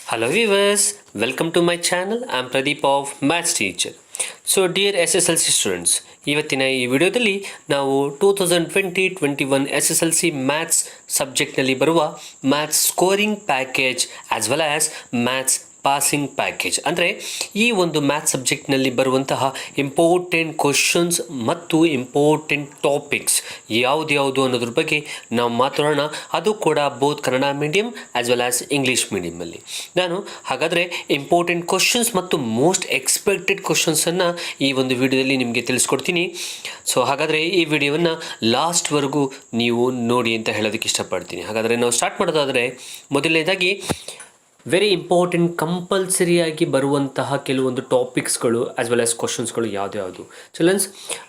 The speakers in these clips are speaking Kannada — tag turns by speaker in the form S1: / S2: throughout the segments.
S1: Hello viewers, welcome to my channel. I am Pradeep of Maths Teacher. So dear S S L C students, ಇವತ್ತಿನ ಈ ವಿಡಿಯೋದಲ್ಲಿ ನಾವು 2020-21 S S L C maths ಸಬ್ಜೆಕ್ಟ್ನಲ್ಲಿ ಬರುವ maths scoring package as well as maths passing package ಅಂದರೆ ಈ ಒಂದು ಮ್ಯಾಥ್ಸ್ ಸಬ್ಜೆಕ್ಟ್ನಲ್ಲಿ ಬರುವಂತಹ ಇಂಪಾರ್ಟೆಂಟ್ ಕ್ವಶನ್ಸ್ ಮತ್ತು ಇಂಪಾರ್ಟೆಂಟ್ ಟಾಪಿಕ್ಸ್ ಯಾವುದು ಅನ್ನೋದ್ರ ಬಗ್ಗೆ ನಾವು ಮಾತಾಡೋಣ. ಅದು ಕೂಡ both Kannada medium as well as English ಮೀಡಿಯಮಲ್ಲಿ. ನಾನು ಹಾಗಾದರೆ ಇಂಪಾರ್ಟೆಂಟ್ ಕ್ವಶನ್ಸ್ ಮತ್ತು ಮೋಸ್ಟ್ ಎಕ್ಸ್ಪೆಕ್ಟೆಡ್ ಕ್ವಶನ್ಸನ್ನು ಈ ಒಂದು ವಿಡಿಯೋದಲ್ಲಿ ನಿಮಗೆ ತಿಳಿಸ್ಕೊಡ್ತೀನಿ. ಸೊ ಹಾಗಾದರೆ ಈ ವಿಡಿಯೋವನ್ನು ಲಾಸ್ಟ್ವರೆಗೂ ನೀವು ನೋಡಿ ಅಂತ ಹೇಳೋದಕ್ಕೆ ಇಷ್ಟಪಡ್ತೀನಿ. ಹಾಗಾದರೆ ನಾವು ಸ್ಟಾರ್ಟ್ ಮಾಡೋದಾದರೆ ಮೊದಲನೇದಾಗಿ ವೆರಿ ಇಂಪಾರ್ಟೆಂಟ್ ಕಂಪಲ್ಸರಿಯಾಗಿ ಬರುವಂತಹ ಕೆಲವೊಂದು ಟಾಪಿಕ್ಸ್ಗಳು ಆ್ಯಸ್ ವೆಲ್ ಆಸ್ ಕ್ವಶನ್ಸ್ಗಳು ಯಾವ್ದು. Childrens,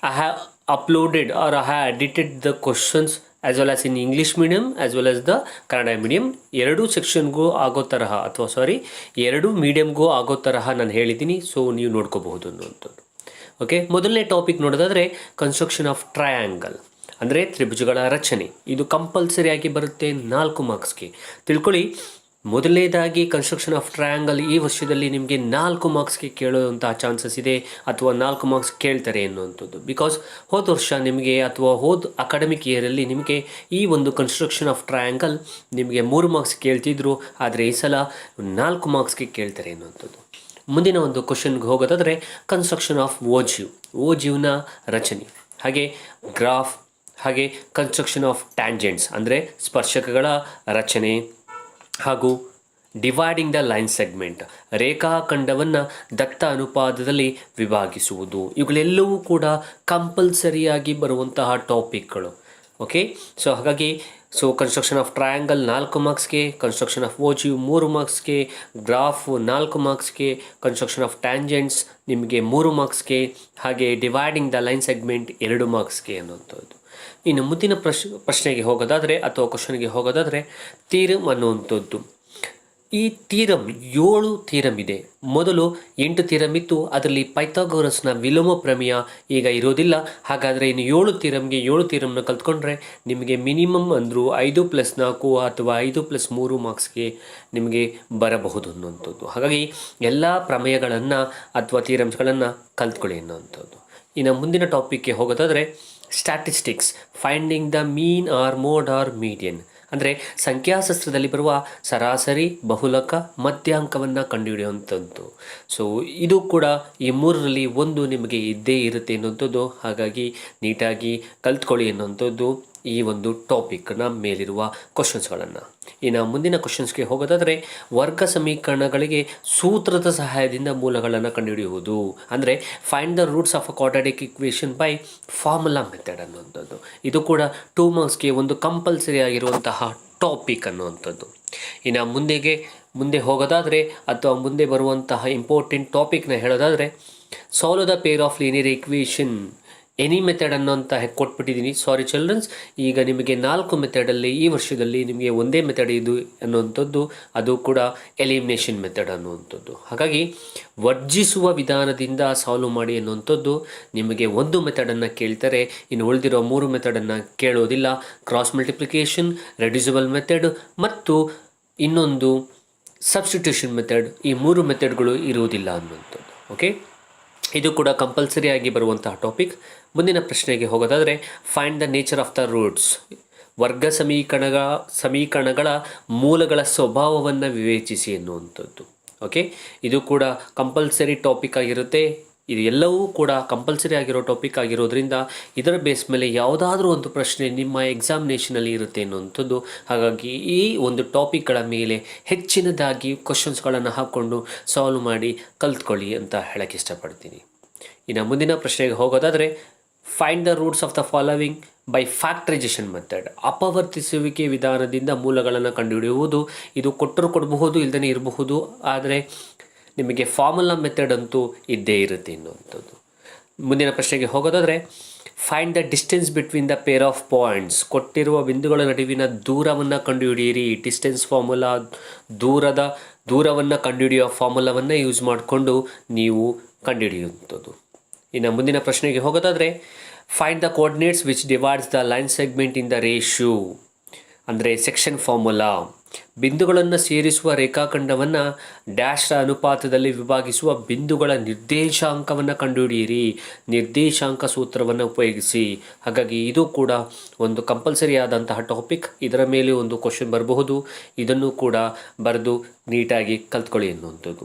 S1: I have uploaded or I have edited the questions as well as in English medium as well as the Kannada medium. ಎರಡೂ ಸೆಕ್ಷನ್ಗೂ ಆಗೋ ತರಹ ಎರಡೂ ಮೀಡಿಯಮ್ಗೂ ಆಗೋ ತರಹ ನಾನು ಹೇಳಿದ್ದೀನಿ. ಸೊ ನೀವು ನೋಡ್ಕೋಬಹುದು ಅನ್ನುವಂಥದ್ದು. ಓಕೆ, ಮೊದಲನೇ ಟಾಪಿಕ್ ನೋಡೋದಾದರೆ ಕನ್ಸ್ಟ್ರಕ್ಷನ್ ಆಫ್ ಟ್ರಯಾಂಗಲ್ ಅಂದರೆ ತ್ರಿಭುಜಗಳ ರಚನೆ. ಇದು ಕಂಪಲ್ಸರಿಯಾಗಿ ಬರುತ್ತೆ 4 ಮಾರ್ಕ್ಸ್ಗೆ. ತಿಳ್ಕೊಳ್ಳಿ, ಮೊದಲನೇದಾಗಿ ಕನ್ಸ್ಟ್ರಕ್ಷನ್ ಆಫ್ ಟ್ರಯಾಂಗಲ್ ಈ ವರ್ಷದಲ್ಲಿ ನಿಮಗೆ 4 ಮಾರ್ಕ್ಸ್ಗೆ ಕೇಳುವಂತಹ ಚಾನ್ಸಸ್ ಇದೆ, ಅಥವಾ 4 ಮಾರ್ಕ್ಸ್ ಕೇಳ್ತಾರೆ ಅನ್ನುವಂಥದ್ದು. ಬಿಕಾಸ್ ಹೋದ ವರ್ಷ ನಿಮಗೆ ಅಥವಾ ಹೋದ ಅಕಾಡೆಮಿಕ್ ಇಯರಲ್ಲಿ ನಿಮಗೆ ಈ ಒಂದು ಕನ್ಸ್ಟ್ರಕ್ಷನ್ ಆಫ್ ಟ್ರಯಾಂಗಲ್ ನಿಮಗೆ 3 ಮಾರ್ಕ್ಸ್ ಕೇಳ್ತಿದ್ರು, ಆದರೆ ಈ ಸಲ 4 ಮಾರ್ಕ್ಸ್ಗೆ ಕೇಳ್ತಾರೆ ಅನ್ನುವಂಥದ್ದು. ಮುಂದಿನ ಒಂದು ಕ್ವಶನ್ಗೆ ಹೋಗೋದಾದರೆ ಕನ್ಸ್ಟ್ರಕ್ಷನ್ ಆಫ್ ಓಜಿವ್ನ ರಚನೆ, ಹಾಗೆ ಗ್ರಾಫ್, ಹಾಗೆ ಕನ್ಸ್ಟ್ರಕ್ಷನ್ ಆಫ್ ಟ್ಯಾಂಜೆಂಟ್ಸ್ ಅಂದರೆ ಸ್ಪರ್ಶಕಗಳ ರಚನೆ, ಹಾಗೂ ಡಿವೈಡಿಂಗ್ ದ ಲೈನ್ ಸೆಗ್ಮೆಂಟ್ ರೇಖಾಖಂಡವನ್ನು ದತ್ತ ಅನುಪಾತದಲ್ಲಿ ವಿಭಾಗಿಸುವುದು. ಇವುಗಳೆಲ್ಲವೂ ಕೂಡ ಕಂಪಲ್ಸರಿಯಾಗಿ ಬರುವಂತಹ ಟಾಪಿಕ್ಗಳು. ಓಕೆ, ಸೊ ಹಾಗಾಗಿ ಕನ್ಸ್ಟ್ರಕ್ಷನ್ ಆಫ್ ಟ್ರಯಾಂಗಲ್ 4 ಮಾರ್ಕ್ಸ್ಗೆ, ಕನ್ಸ್ಟ್ರಕ್ಷನ್ ಆಫ್ ಓಜಿವ್ 3 ಮಾರ್ಕ್ಸ್ಗೆ, ಗ್ರಾಫ್ 4 ಮಾರ್ಕ್ಸ್ಗೆ, ಕನ್ಸ್ಟ್ರಕ್ಷನ್ ಆಫ್ ಟ್ಯಾಂಜೆಂಟ್ಸ್ ನಿಮಗೆ 3 ಮಾರ್ಕ್ಸ್ಗೆ, ಹಾಗೆ ಡಿವೈಡಿಂಗ್ ದ ಲೈನ್ ಸೆಗ್ಮೆಂಟ್ 2 ಮಾರ್ಕ್ಸ್ಗೆ ಅನ್ನುವಂಥದ್ದು. ಇನ್ನು ಮುಂದಿನ ಪ್ರಶ್ನೆಗೆ ಹೋಗೋದಾದರೆ ಅಥವಾ ಕ್ವಶನ್ಗೆ ಹೋಗೋದಾದರೆ ಥೀರಮ್ ಅನ್ನುವಂಥದ್ದು. ಈ ಥೀರಮ್ 7 ಥೀರಮ್ ಇದೆ. ಮೊದಲು 8 ಥೀರಮ್ ಇತ್ತು, ಅದರಲ್ಲಿ ಪೈಥಾಗೋರಸ್ನ ವಿಲೋಮ ಪ್ರಮೇಯ ಈಗ ಇರೋದಿಲ್ಲ. ಹಾಗಾದರೆ ಇನ್ನು 7 ಥೀರಮ್ನ ಕಲ್ತ್ಕೊಂಡ್ರೆ ನಿಮಗೆ ಮಿನಿಮಮ್ ಅಂದರೂ 5+4 ಅಥವಾ 5+3 ಮಾರ್ಕ್ಸ್ಗೆ ನಿಮಗೆ ಬರಬಹುದು ಅನ್ನುವಂಥದ್ದು. ಹಾಗಾಗಿ ಎಲ್ಲ ಪ್ರಮೇಯಗಳನ್ನು ಅಥವಾ ಥೀರಮ್ಸ್ಗಳನ್ನು ಕಲ್ತ್ಕೊಳ್ಳಿ ಅನ್ನುವಂಥದ್ದು. ಇನ್ನು ಮುಂದಿನ ಟಾಪಿಕ್ಗೆ ಹೋಗೋದಾದರೆ statistics, finding the mean or mode or median ಅಂದರೆ ಸಂಖ್ಯಾಶಾಸ್ತ್ರದಲ್ಲಿ ಬರುವ ಸರಾಸರಿ, ಬಹುಲಕ, ಮಧ್ಯಾಂಕವನ್ನು ಕಂಡುಹಿಡಿಯುವಂಥದ್ದು. ಸೊ ಇದು ಕೂಡ ಈ 3ರಲ್ಲಿ ಒಂದು ನಿಮಗೆ ಇದ್ದೇ ಇರುತ್ತೆ ಅನ್ನುವಂಥದ್ದು. ಹಾಗಾಗಿ ನೀಟಾಗಿ ಕಲ್ತ್ಕೊಳ್ಳಿ ಅನ್ನುವಂಥದ್ದು ಈ ಒಂದು ಟಾಪಿಕ್ನ ಮೇಲಿರುವ ಕ್ವಶನ್ಸ್ಗಳನ್ನು. ಇನ್ನು ಮುಂದಿನ ಕ್ವಶನ್ಸ್ಗೆ ಹೋಗೋದಾದರೆ ವರ್ಗ ಸಮೀಕರಣಗಳಿಗೆ ಸೂತ್ರದ ಸಹಾಯದಿಂದ ಮೂಲಗಳನ್ನು ಕಂಡುಹಿಡಿಯುವುದು ಅಂದರೆ find the roots of a quadratic equation by formula method ಅನ್ನುವಂಥದ್ದು. ಇದು ಕೂಡ 2 ಮಾರ್ಕ್ಸ್ಗೆ ಒಂದು ಕಂಪಲ್ಸರಿ ಆಗಿರುವಂತಹ ಟಾಪಿಕ್ ಅನ್ನುವಂಥದ್ದು. ಇನ್ನು ಮುಂದೆ ಹೋಗೋದಾದರೆ ಅಥವಾ ಮುಂದೆ ಬರುವಂತಹ ಇಂಪಾರ್ಟೆಂಟ್ ಟಾಪಿಕ್ನ ಹೇಳೋದಾದರೆ solve the pair of linear equation any method ಅನ್ನೋಂತ ಕೊಟ್ಬಿಟ್ಟಿದ್ದೀನಿ. ಸಾರಿ ಚಿಲ್ಡ್ರನ್ಸ್, ಈಗ ನಿಮಗೆ 4 ಮೆಥಡಲ್ಲಿ ಈ ವರ್ಷದಲ್ಲಿ ನಿಮಗೆ ಒಂದೇ ಮೆಥಡ್ ಇದು ಅನ್ನುವಂಥದ್ದು, ಅದು ಕೂಡ ಎಲಿಮಿನೇಷನ್ ಮೆಥಡ್ ಅನ್ನುವಂಥದ್ದು. ಹಾಗಾಗಿ ವರ್ಜಿಸುವ ವಿಧಾನದಿಂದ ಸಾಲ್ವ್ ಮಾಡಿ ಅನ್ನುವಂಥದ್ದು. ನಿಮಗೆ ಒಂದು ಮೆಥಡನ್ನು ಕೇಳ್ತಾರೆ, ಇನ್ನು ಉಳಿದಿರೋ 3 ಮೆಥಡನ್ನು ಕೇಳೋದಿಲ್ಲ. ಕ್ರಾಸ್ ಮಲ್ಟಿಪ್ಲಿಕೇಶನ್, ರೆಡ್ಯೂಸಿಬಲ್ ಮೆಥಡ್ ಮತ್ತು ಇನ್ನೊಂದು ಸಬ್ಸ್ಟಿಟ್ಯೂಷನ್ ಮೆಥಡ್, ಈ 3 ಮೆಥಡ್ಗಳು ಇರುವುದಿಲ್ಲ ಅನ್ನುವಂಥದ್ದು. ಓಕೆ, ಇದು ಕೂಡ ಕಂಪಲ್ಸರಿ ಆಗಿ ಬರುವಂತಹ ಟಾಪಿಕ್. ಮುಂದಿನ ಪ್ರಶ್ನೆಗೆ ಹೋಗೋದಾದರೆ find the nature of the roots, ವರ್ಗ ಸಮೀಕರಣಗಳ ಮೂಲಗಳ ಸ್ವಭಾವವನ್ನು ವಿವೇಚಿಸಿ ಎನ್ನುವಂಥದ್ದು. ಓಕೆ, ಇದು ಕೂಡ ಕಂಪಲ್ಸರಿ ಟಾಪಿಕ್ ಆಗಿರುತ್ತೆ. ಇದು ಎಲ್ಲವೂ ಕೂಡ ಕಂಪಲ್ಸರಿ ಆಗಿರೋ ಟಾಪಿಕ್ ಆಗಿರೋದ್ರಿಂದ ಇದರ ಬೇಸ್ ಮೇಲೆ ಯಾವುದಾದ್ರೂ ಒಂದು ಪ್ರಶ್ನೆ ನಿಮ್ಮ ಎಕ್ಸಾಮಿನೇಷನಲ್ಲಿ ಇರುತ್ತೆ ಅನ್ನುವಂಥದ್ದು. ಹಾಗಾಗಿ ಈ ಒಂದು ಟಾಪಿಕ್ಗಳ ಮೇಲೆ ಹೆಚ್ಚಿನದಾಗಿ ಕ್ವಶನ್ಸ್ಗಳನ್ನು ಹಾಕ್ಕೊಂಡು ಸಾಲ್ವ್ ಮಾಡಿ ಕಲ್ತ್ಕೊಳ್ಳಿ ಅಂತ ಹೇಳಕ್ಕೆ ಇಷ್ಟಪಡ್ತೀನಿ. ಇನ್ನು ಮುಂದಿನ ಪ್ರಶ್ನೆಗೆ ಹೋಗೋದಾದರೆ find the roots of the following by factorisation method, ಅಪವರ್ತಿಸುವಿಕೆ ವಿಧಾನದಿಂದ ಮೂಲಗಳನ್ನು ಕಂಡುಹಿಡಿಯುವುದು. ಇದು ಕೊಡಬಹುದು, ಇಲ್ಲದೇ ಇರಬಹುದು, ಆದರೆ ನಿಮಗೆ ಫಾರ್ಮುಲಾ ಮೆಥಡ್ ಅಂತೂ ಇದ್ದೇ ಇರುತ್ತೆ ಅನ್ನುವಂಥದ್ದು. ಮುಂದಿನ ಪ್ರಶ್ನೆಗೆ ಹೋಗೋದಾದರೆ find the distance between the pair of points, ಕೊಟ್ಟಿರುವ ಬಿಂದುಗಳ ನಡುವಿನ ದೂರವನ್ನು ಕಂಡುಹಿಡಿಯಿರಿ. ಡಿಸ್ಟೆನ್ಸ್ ಫಾರ್ಮುಲಾ, ದೂರವನ್ನು ಕಂಡುಹಿಡಿಯುವ ಫಾರ್ಮುಲಾವನ್ನು ಯೂಸ್ ಮಾಡಿಕೊಂಡು ನೀವು ಕಂಡುಹಿಡಿಯುವಂಥದ್ದು. ಇನ್ನು ಮುಂದಿನ ಪ್ರಶ್ನೆಗೆ ಹೋಗೋದಾದರೆ find the coordinates which divides the line segment in the ratio ಅಂದರೆ ಸೆಕ್ಷನ್ ಫಾರ್ಮುಲಾ. ಬಿಂದುಗಳನ್ನು ಸೇರಿಸುವ ರೇಖಾಖಂಡವನ್ನು ಡ್ಯಾಶ್ರ ಅನುಪಾತದಲ್ಲಿ ವಿಭಾಗಿಸುವ ಬಿಂದುಗಳ ನಿರ್ದೇಶಾಂಕವನ್ನು ಕಂಡುಹಿಡಿಯಿರಿ. ನಿರ್ದೇಶಾಂಕ ಸೂತ್ರವನ್ನು ಉಪಯೋಗಿಸಿ. ಹಾಗಾಗಿ ಇದು ಕೂಡ ಒಂದು ಕಂಪಲ್ಸರಿ ಆದಂತಹ ಟಾಪಿಕ್. ಇದರ ಮೇಲೆ ಒಂದು ಕ್ವಶನ್ ಬರಬಹುದು. ಇದನ್ನು ಕೂಡ ಬರೆದು ನೀಟಾಗಿ ಕಲ್ತ್ಕೊಳ್ಳಿ ಅನ್ನುವಂಥದ್ದು.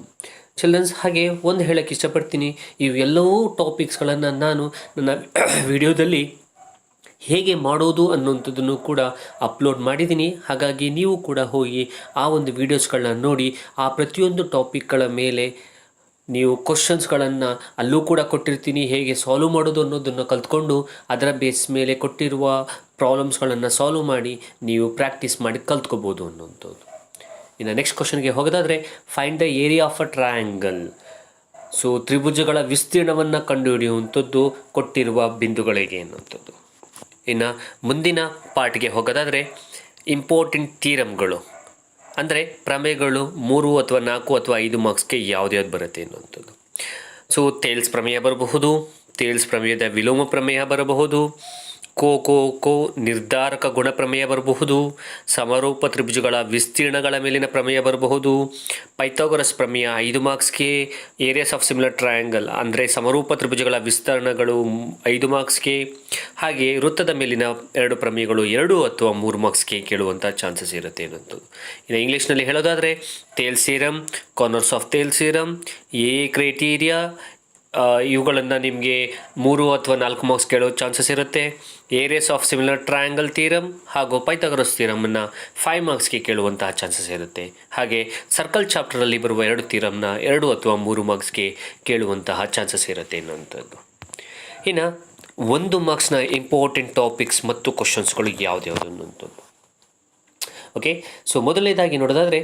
S1: ಚಿಲ್ಡ್ರನ್ಸ್, ಹಾಗೆ ಒಂದು ಹೇಳೋಕ್ಕೆ ಇಷ್ಟಪಡ್ತೀನಿ, ಇವೆಲ್ಲವೂ ಟಾಪಿಕ್ಸ್ಗಳನ್ನು ನಾನು ನನ್ನ ವಿಡಿಯೋದಲ್ಲಿ ಹೇಗೆ ಮಾಡೋದು ಅನ್ನುವಂಥದ್ದನ್ನು ಕೂಡ ಅಪ್ಲೋಡ್ ಮಾಡಿದ್ದೀನಿ. ಹಾಗಾಗಿ ನೀವು ಕೂಡ ಹೋಗಿ ಆ ಒಂದು ವೀಡಿಯೋಸ್ಗಳನ್ನ ನೋಡಿ ಆ ಪ್ರತಿಯೊಂದು ಟಾಪಿಕ್ಗಳ ಮೇಲೆ ನೀವು ಕ್ವಶನ್ಸ್ಗಳನ್ನು ಅಲ್ಲೂ ಕೂಡ ಕೊಟ್ಟಿರ್ತೀನಿ, ಹೇಗೆ ಸಾಲ್ವ್ ಮಾಡೋದು ಅನ್ನೋದನ್ನು ಕಲ್ತ್ಕೊಂಡು ಅದರ ಬೇಸ್ ಮೇಲೆ ಕೊಟ್ಟಿರುವ ಪ್ರಾಬ್ಲಮ್ಸ್ಗಳನ್ನು ಸಾಲ್ವ್ ಮಾಡಿ ನೀವು ಪ್ರಾಕ್ಟೀಸ್ ಮಾಡಿ ಕಲ್ತ್ಕೋಬೋದು ಅನ್ನುವಂಥದ್ದು. ಇನ್ನು ನೆಕ್ಸ್ಟ್ ಕ್ವಶನ್ಗೆ ಹೋಗೋದಾದರೆ, find the area of a triangle. So ತ್ರಿಭುಜಗಳ ವಿಸ್ತೀರ್ಣವನ್ನು ಕಂಡುಹಿಡಿಯುವಂಥದ್ದು ಕೊಟ್ಟಿರುವ ಬಿಂದುಗಳಿಗೆ ಅನ್ನುವಂಥದ್ದು. ಇನ್ನು ಮುಂದಿನ ಪಾರ್ಟ್ಗೆ ಹೋಗೋದಾದರೆ, ಇಂಪಾರ್ಟೆಂಟ್ ಥಿಯರಮ್ಗಳು ಅಂದರೆ ಪ್ರಮೇಯಗಳು 3 ಅಥವಾ 4 ಅಥವಾ 5 ಮಾರ್ಕ್ಸ್ಗೆ ಯಾವ್ದು ಬರುತ್ತೆ ಅನ್ನುವಂಥದ್ದು. ಸೊ ತೇಲ್ಸ್ ಪ್ರಮೇಯ ಬರಬಹುದು, ತೇಲ್ಸ್ ಪ್ರಮೇಯದ ವಿಲೋಮ ಪ್ರಮೇಯ ಬರಬಹುದು, ಕೋ ನಿರ್ಧಾರಕ ಗುಣ ಪ್ರಮೇಯ ಬರಬಹುದು, ಸಮರೂಪ ತ್ರಿಭುಜಗಳ ವಿಸ್ತೀರ್ಣಗಳ ಮೇಲಿನ ಪ್ರಮೇಯ ಬರಬಹುದು, ಪೈಥಾಗೊರಸ್ ಪ್ರಮೇಯ 5 ಮಾರ್ಕ್ಸ್ಗೆ, ಏರಿಯಾಸ್ ಆಫ್ ಸಿಮಿಲರ್ ಟ್ರಯಾಂಗಲ್ ಅಂದರೆ ಸಮರೂಪ ತ್ರಿಭುಜಗಳ ವಿಸ್ತರಣಗಳು 5 ಮಾರ್ಕ್ಸ್ಗೆ, ಹಾಗೆ ವೃತ್ತದ ಮೇಲಿನ 2 ಪ್ರಮೇಯಗಳು 2 ಅಥವಾ 3 ಮಾರ್ಕ್ಸ್ಗೆ ಕೇಳುವಂಥ ಚಾನ್ಸಸ್ ಇರುತ್ತೆ ಅನ್ನೋಂಥದ್ದು. ಇನ್ನು ಇಂಗ್ಲೀಷ್ನಲ್ಲಿ ಹೇಳೋದಾದರೆ, Thales theorem, corners of Thales theorem, A criteria, ಇವುಗಳನ್ನು ನಿಮಗೆ 3 ಅಥವಾ 4 ಮಾರ್ಕ್ಸ್ ಕೇಳೋ ಚಾನ್ಸಸ್ ಇರುತ್ತೆ. Areas of similar triangle theorem ಹಾಗೂ ಪೈಥಾಗೊರಸ್ ಥಿಯರಮನ್ನು 5 ಮಾರ್ಕ್ಸ್ಗೆ ಕೇಳುವಂತಹ ಚಾನ್ಸಸ್ ಇರುತ್ತೆ. ಹಾಗೆ ಸರ್ಕಲ್ ಚಾಪ್ಟರಲ್ಲಿ ಬರುವ 2 ಥಿಯರಮ್ನ 2 ಅಥವಾ 3 ಮಾರ್ಕ್ಸ್ಗೆ ಕೇಳುವಂತಹ ಚಾನ್ಸಸ್ ಇರುತ್ತೆ ಅನ್ನೋಂಥದ್ದು. ಇನ್ನು 1 ಮಾರ್ಕ್ಸ್ನ ಇಂಪಾರ್ಟೆಂಟ್ ಟಾಪಿಕ್ಸ್ ಮತ್ತು ಕ್ವಶನ್ಸ್ಗಳು ಯಾವ್ದ್ಯಾವುದು ಅನ್ನೋಂಥದ್ದು. ಓಕೆ, ಸೊ ಮೊದಲನೇದಾಗಿ ನೋಡೋದಾದರೆ,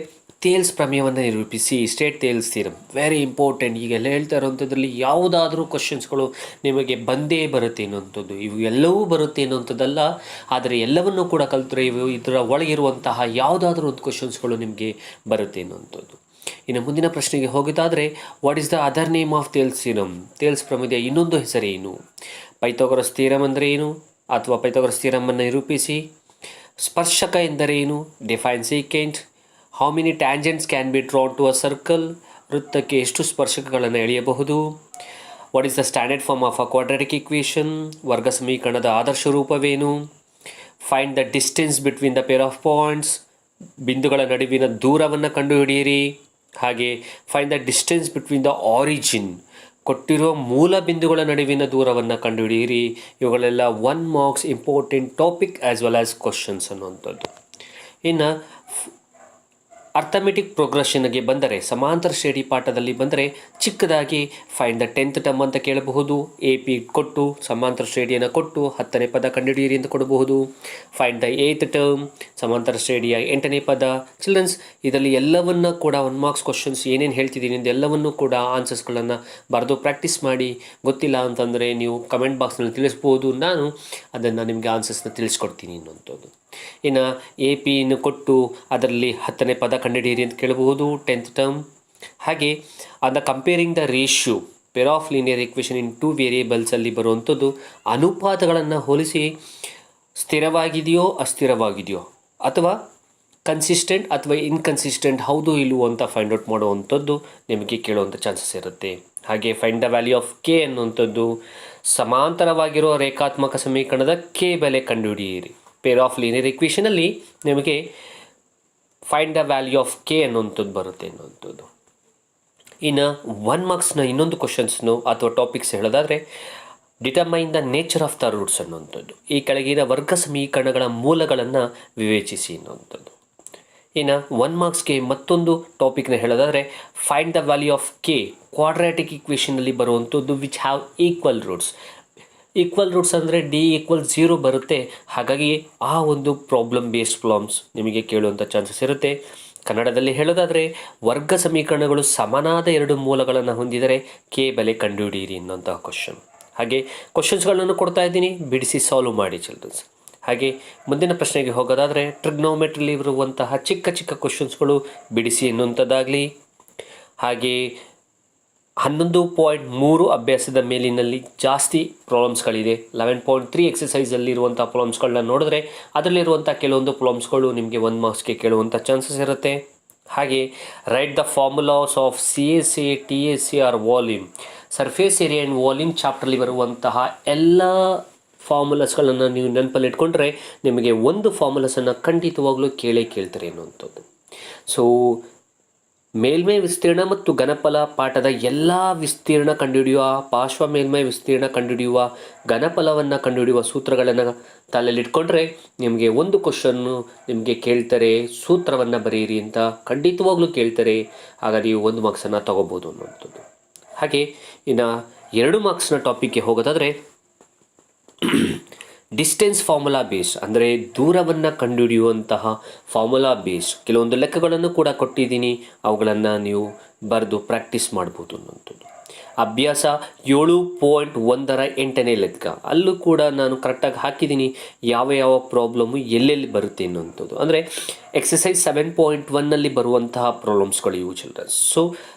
S1: ತೇಲ್ಸ್ ಪ್ರಮೇಯವನ್ನು ನಿರೂಪಿಸಿ, state Thales theorem very important. ಈಗೆಲ್ಲ ಹೇಳ್ತಾ ಇರೋವಂಥದ್ರಲ್ಲಿ ಯಾವುದಾದ್ರೂ ಕ್ವಶನ್ಸ್ಗಳು ನಿಮಗೆ ಬಂದೇ ಬರುತ್ತೆ ಅನ್ನೋಂಥದ್ದು. ಇವು ಎಲ್ಲವೂ ಬರುತ್ತೆ ಅನ್ನೋಂಥದ್ದಲ್ಲ, ಆದರೆ ಎಲ್ಲವನ್ನೂ ಕೂಡ ಕಲಿತ್ರೆ ಇದರ ಒಳಗಿರುವಂತಹ ಯಾವುದಾದ್ರೂ ಒಂದು ಕ್ವಶನ್ಸ್ಗಳು ನಿಮಗೆ ಬರುತ್ತೆ ಅನ್ನೋಂಥದ್ದು. ಇನ್ನು ಮುಂದಿನ ಪ್ರಶ್ನೆಗೆ ಹೋಗೋದಾದರೆ, what is the other name of Thales theorem? Thales ಪ್ರಮೇಯದ ಇನ್ನೊಂದು ಹೆಸರೇನು? ಪೈಥಾಗೊರಸ್ ಥಿಯರಮ್ ಅಂದರೆ ಏನು ಅಥವಾ ಪೈಥಾಗೊರಸ್ ಥಿಯರಮನ್ನು ನಿರೂಪಿಸಿ. ಸ್ಪರ್ಶಕ ಎಂದರೇನು? Define secant. How many tangents can be drawn to a circle? ವೃತ್ತಕ್ಕೆ ಎಷ್ಟು ಸ್ಪರ್ಶಕಗಳನ್ನು ಎಳೆಯಬಹುದು? What is the standard form of a quadratic equation? ವರ್ಗ ಸಮೀಕರಣದ ಆದರ್ಶ ರೂಪವೇನು? Find the distance between the pair of points. ಬಿಂದುಗಳ ನಡುವಿನ ದೂರವನ್ನು ಕಂಡುಹಿಡಿಯಿರಿ. ಹಾಗೆ find the distance between the origin. ಕೊಟ್ಟಿರುವ ಮೂಲ ಬಿಂದುಗಳ ನಡುವಿನ ದೂರವನ್ನು ಕಂಡುಹಿಡಿಯಿರಿ. ಇವುಗಳೆಲ್ಲ 1 marks important topic as well as questions ಅನ್ನುವಂಥದ್ದು. ಇನ್ನು ಅರ್ಥಮೆಟಿಕ್ ಪ್ರೋಗ್ರೆಷನ್ಗೆ ಬಂದರೆ, ಸಮಾಂತರ ಶ್ರೇಣಿ ಪಾಠದಲ್ಲಿ ಬಂದರೆ ಚಿಕ್ಕದಾಗಿ ಫೈಂಡ್ ದ 10th ಟರ್ಮ್ ಅಂತ ಕೇಳಬಹುದು. AP ಕೊಟ್ಟು ಸಮಾಂತರ ಶ್ರೇಣಿಯನ್ನು ಕೊಟ್ಟು 10ನೇ ಪದ ಕಂಡುಹಿಡಿಯಿರಿ ಅಂತ ಕೊಡಬಹುದು. ಫೈಂಡ್ ದ 8th ಟರ್ಮ್, ಸಮಾಂತರ ಶ್ರೇಣಿಯ 8ನೇ ಪದ. ಚಿಲ್ಡ್ರನ್ಸ್, ಇದರಲ್ಲಿ ಎಲ್ಲವನ್ನ ಕೂಡ 1 ಮಾರ್ಕ್ಸ್ ಕ್ವಶನ್ಸ್ ಏನೇನು ಹೇಳ್ತಿದ್ದೀನಿ ಇದೆಲ್ಲವನ್ನೂ ಕೂಡ ಆನ್ಸರ್ಸ್ಗಳನ್ನು ಬರೆದು ಪ್ರಾಕ್ಟೀಸ್ ಮಾಡಿ. ಗೊತ್ತಿಲ್ಲ ಅಂತಂದರೆ ನೀವು ಕಮೆಂಟ್ ಬಾಕ್ಸ್ನಲ್ಲಿ ತಿಳಿಸ್ಬೋದು, ನಾನು ಅದನ್ನು ನಿಮಗೆ ಆನ್ಸರ್ಸ್ನ ತಿಳಿಸ್ಕೊಡ್ತೀನಿ ಅನ್ನೋಂಥದ್ದು. ಇನ್ನು AP ಕೊಟ್ಟು ಅದರಲ್ಲಿ 10ನೇ ಪದ ಕಂಡುಹಿಡಿಯಿರಿ ಅಂತ ಕೇಳಬಹುದು, 10th ಟರ್ಮ್. ಹಾಗೆ ಅದ comparing the ratio peer of linear equation in 2 ವೇರಿಯೇಬಲ್ಸಲ್ಲಿ ಬರುವಂಥದ್ದು ಅನುಪಾತಗಳನ್ನು ಹೋಲಿಸಿ ಸ್ಥಿರವಾಗಿದೆಯೋ ಅಸ್ಥಿರವಾಗಿದೆಯೋ ಅಥವಾ ಕನ್ಸಿಸ್ಟೆಂಟ್ ಅಥವಾ ಇನ್ಕನ್ಸಿಸ್ಟೆಂಟ್ ಹೌದು ಇಲ್ಲವೋ ಅಂತ ಫೈಂಡ್ ಔಟ್ ಮಾಡುವಂಥದ್ದು ನಿಮಗೆ ಕೇಳುವಂಥ ಚಾನ್ಸಸ್ ಇರುತ್ತೆ. ಹಾಗೆ find the value of K ಅನ್ನುವಂಥದ್ದು ಸಮಾಂತರವಾಗಿರೋ ರೇಖಾತ್ಮಕ ಸಮೀಕರಣದ ಕೆ ಬೆಲೆ ಕಂಡುಹಿಡಿಯಿರಿ. ಪೇರ್ ಆಫ್ ಲೀನಿಯರ್ ಇಕ್ವೇಷನಲ್ಲಿ ನಿಮಗೆ find the value of K ಅನ್ನುವಂಥದ್ದು ಬರುತ್ತೆ ಅನ್ನುವಂಥದ್ದು. ಇನ್ನು 1 ಮಾರ್ಕ್ಸ್ನ ಇನ್ನೊಂದು ಕ್ವಶನ್ಸ್ನು ಅಥವಾ ಟಾಪಿಕ್ಸ್ ಹೇಳೋದಾದರೆ, determine the nature of the roots ಅನ್ನುವಂಥದ್ದು. ಈ ಕೆಳಗಿನ ವರ್ಗ ಸಮೀಕರಣಗಳ ಮೂಲಗಳನ್ನು ವಿವೇಚಿಸಿ ಅನ್ನುವಂಥದ್ದು. ಇನ್ನು 1 ಮಾರ್ಕ್ಸ್ಗೆ ಮತ್ತೊಂದು ಟಾಪಿಕ್ನ ಹೇಳೋದಾದರೆ, find the value of K quadratic ಇಕ್ವೇಷನಲ್ಲಿ ಬರುವಂಥದ್ದು which have equal roots. Equal roots ಅಂದರೆ D = 0 ಬರುತ್ತೆ. ಹಾಗಾಗಿ ಆ ಒಂದು ಪ್ರಾಬ್ಲಮ್ ಬೇಸ್ಡ್ ಪ್ರಾಬ್ಲಮ್ಸ್ ನಿಮಗೆ ಕೇಳುವಂಥ ಚಾನ್ಸಸ್ ಇರುತ್ತೆ. ಕನ್ನಡದಲ್ಲಿ ಹೇಳೋದಾದರೆ, ವರ್ಗ ಸಮೀಕರಣಗಳು ಸಮನಾದ 2 ಮೂಲಗಳನ್ನು ಹೊಂದಿದರೆ ಕೆ ಬೆಲೆ ಕಂಡುಹಿಡಿಯಿರಿ ಅನ್ನೋಂಥ ಕ್ವಶನ್. ಹಾಗೆ ಕ್ವಶನ್ಸ್ಗಳನ್ನು ಕೊಡ್ತಾ ಇದ್ದೀನಿ, ಬಿಡಿಸಿ ಸಾಲ್ವ್ ಮಾಡಿ ಚಿಲ್ಡ್ರನ್ಸ್. ಹಾಗೆ ಮುಂದಿನ ಪ್ರಶ್ನೆಗೆ ಹೋಗೋದಾದರೆ, ಟ್ರಿಗ್ನೋಮೆಟ್ರಿಲಿ ಇರುವಂತಹ ಚಿಕ್ಕ ಚಿಕ್ಕ ಕ್ವಶನ್ಸ್ಗಳು ಬಿಡಿಸಿ ಎನ್ನುವಂಥದ್ದಾಗಲಿ, ಹಾಗೆ 11.3 ಅಭ್ಯಾಸದ ಮೇಲಿನಲ್ಲಿ ಜಾಸ್ತಿ ಪ್ರಾಬ್ಲಮ್ಸ್ಗಳಿದೆ. 11.3 ಎಕ್ಸಸೈಸಲ್ಲಿರುವಂಥ ಪ್ರಾಬ್ಲಮ್ಸ್ಗಳನ್ನ ನೋಡಿದ್ರೆ ಅದರಲ್ಲಿರುವಂಥ ಕೆಲವೊಂದು ಪ್ರಾಬ್ಲಮ್ಸ್ಗಳು ನಿಮಗೆ 1 ಮಾರ್ಕ್ಸ್ಗೆ ಕೇಳುವಂಥ ಚಾನ್ಸಸ್ ಇರುತ್ತೆ. ಹಾಗೆ write the formulas of CSA, TSA or volume, surface area and volume ಚಾಪ್ಟರ್ಲಿ ಬರುವಂತಹ ಎಲ್ಲ ಫಾರ್ಮುಲಾಸ್ಗಳನ್ನು ನೀವು ನೆನಪಲ್ಲಿ ಇಟ್ಕೊಂಡ್ರೆ ನಿಮಗೆ ಒಂದು ಫಾರ್ಮುಲಾಸನ್ನು ಖಂಡಿತವಾಗ್ಲೂ ಕೇಳ್ತಾರೆ ಅನ್ನುವಂಥದ್ದು. ಸೊ ಮೇಲ್ಮೈ ವಿಸ್ತೀರ್ಣ ಮತ್ತು ಘನಫಲ ಪಾಠದ ಎಲ್ಲ ವಿಸ್ತೀರ್ಣ ಕಂಡುಹಿಡಿಯುವ, ಪಾರ್ಶ್ವ ಮೇಲ್ಮೈ ವಿಸ್ತೀರ್ಣ ಕಂಡುಹಿಡಿಯುವ, ಘನಫಲವನ್ನು ಕಂಡುಹಿಡಿಯುವ ಸೂತ್ರಗಳನ್ನು ತಲೆಯಲ್ಲಿಟ್ಕೊಂಡ್ರೆ ನಿಮಗೆ ಒಂದು ಕ್ವಶನ್ನು ನಿಮಗೆ ಕೇಳ್ತಾರೆ, ಸೂತ್ರವನ್ನು ಬರೆಯಿರಿ ಅಂತ ಖಂಡಿತವಾಗ್ಲೂ ಕೇಳ್ತಾರೆ. ಆಗ ನೀವು 1 ಮಾರ್ಕ್ಸನ್ನು ತಗೋಬೋದು ಅನ್ನುವಂಥದ್ದು. ಹಾಗೆ ಇನ್ನು 2 ಮಾರ್ಕ್ಸ್ನ ಟಾಪಿಕ್ಗೆ ಹೋಗೋದಾದರೆ ಡಿಸ್ಟೆನ್ಸ್ ಫಾರ್ಮುಲಾ ಬೇಸ್, ಅಂದರೆ ದೂರವನ್ನು ಕಂಡುಹಿಡಿಯುವಂತಹ ಫಾರ್ಮುಲಾ ಬೇಸ್ ಕೆಲವೊಂದು ಲೆಕ್ಕಗಳನ್ನು ಕೂಡ ಕೊಟ್ಟಿದ್ದೀನಿ, ಅವುಗಳನ್ನು ನೀವು ಬರೆದು ಪ್ರಾಕ್ಟೀಸ್ ಮಾಡ್ಬೋದು ಅನ್ನೋಂಥದ್ದು. ಅಭ್ಯಾಸ 7.1ರ 8ನೇ ಲೆಕ್ಕ, ಅಲ್ಲೂ ಕೂಡ ನಾನು ಕರೆಕ್ಟಾಗಿ ಹಾಕಿದ್ದೀನಿ ಯಾವ ಪ್ರಾಬ್ಲಮ್ಮು ಎಲ್ಲೆಲ್ಲಿ ಬರುತ್ತೆ ಅನ್ನೋಂಥದ್ದು. ಅಂದರೆ ಎಕ್ಸಸೈಸ್ 7.1ನಲ್ಲಿ ಬರುವಂತಹ ಪ್ರಾಬ್ಲಮ್ಸ್ಗಳು ಇವು ಚಿಲ್ಡ್ರನ್ಸ್. ಸೊ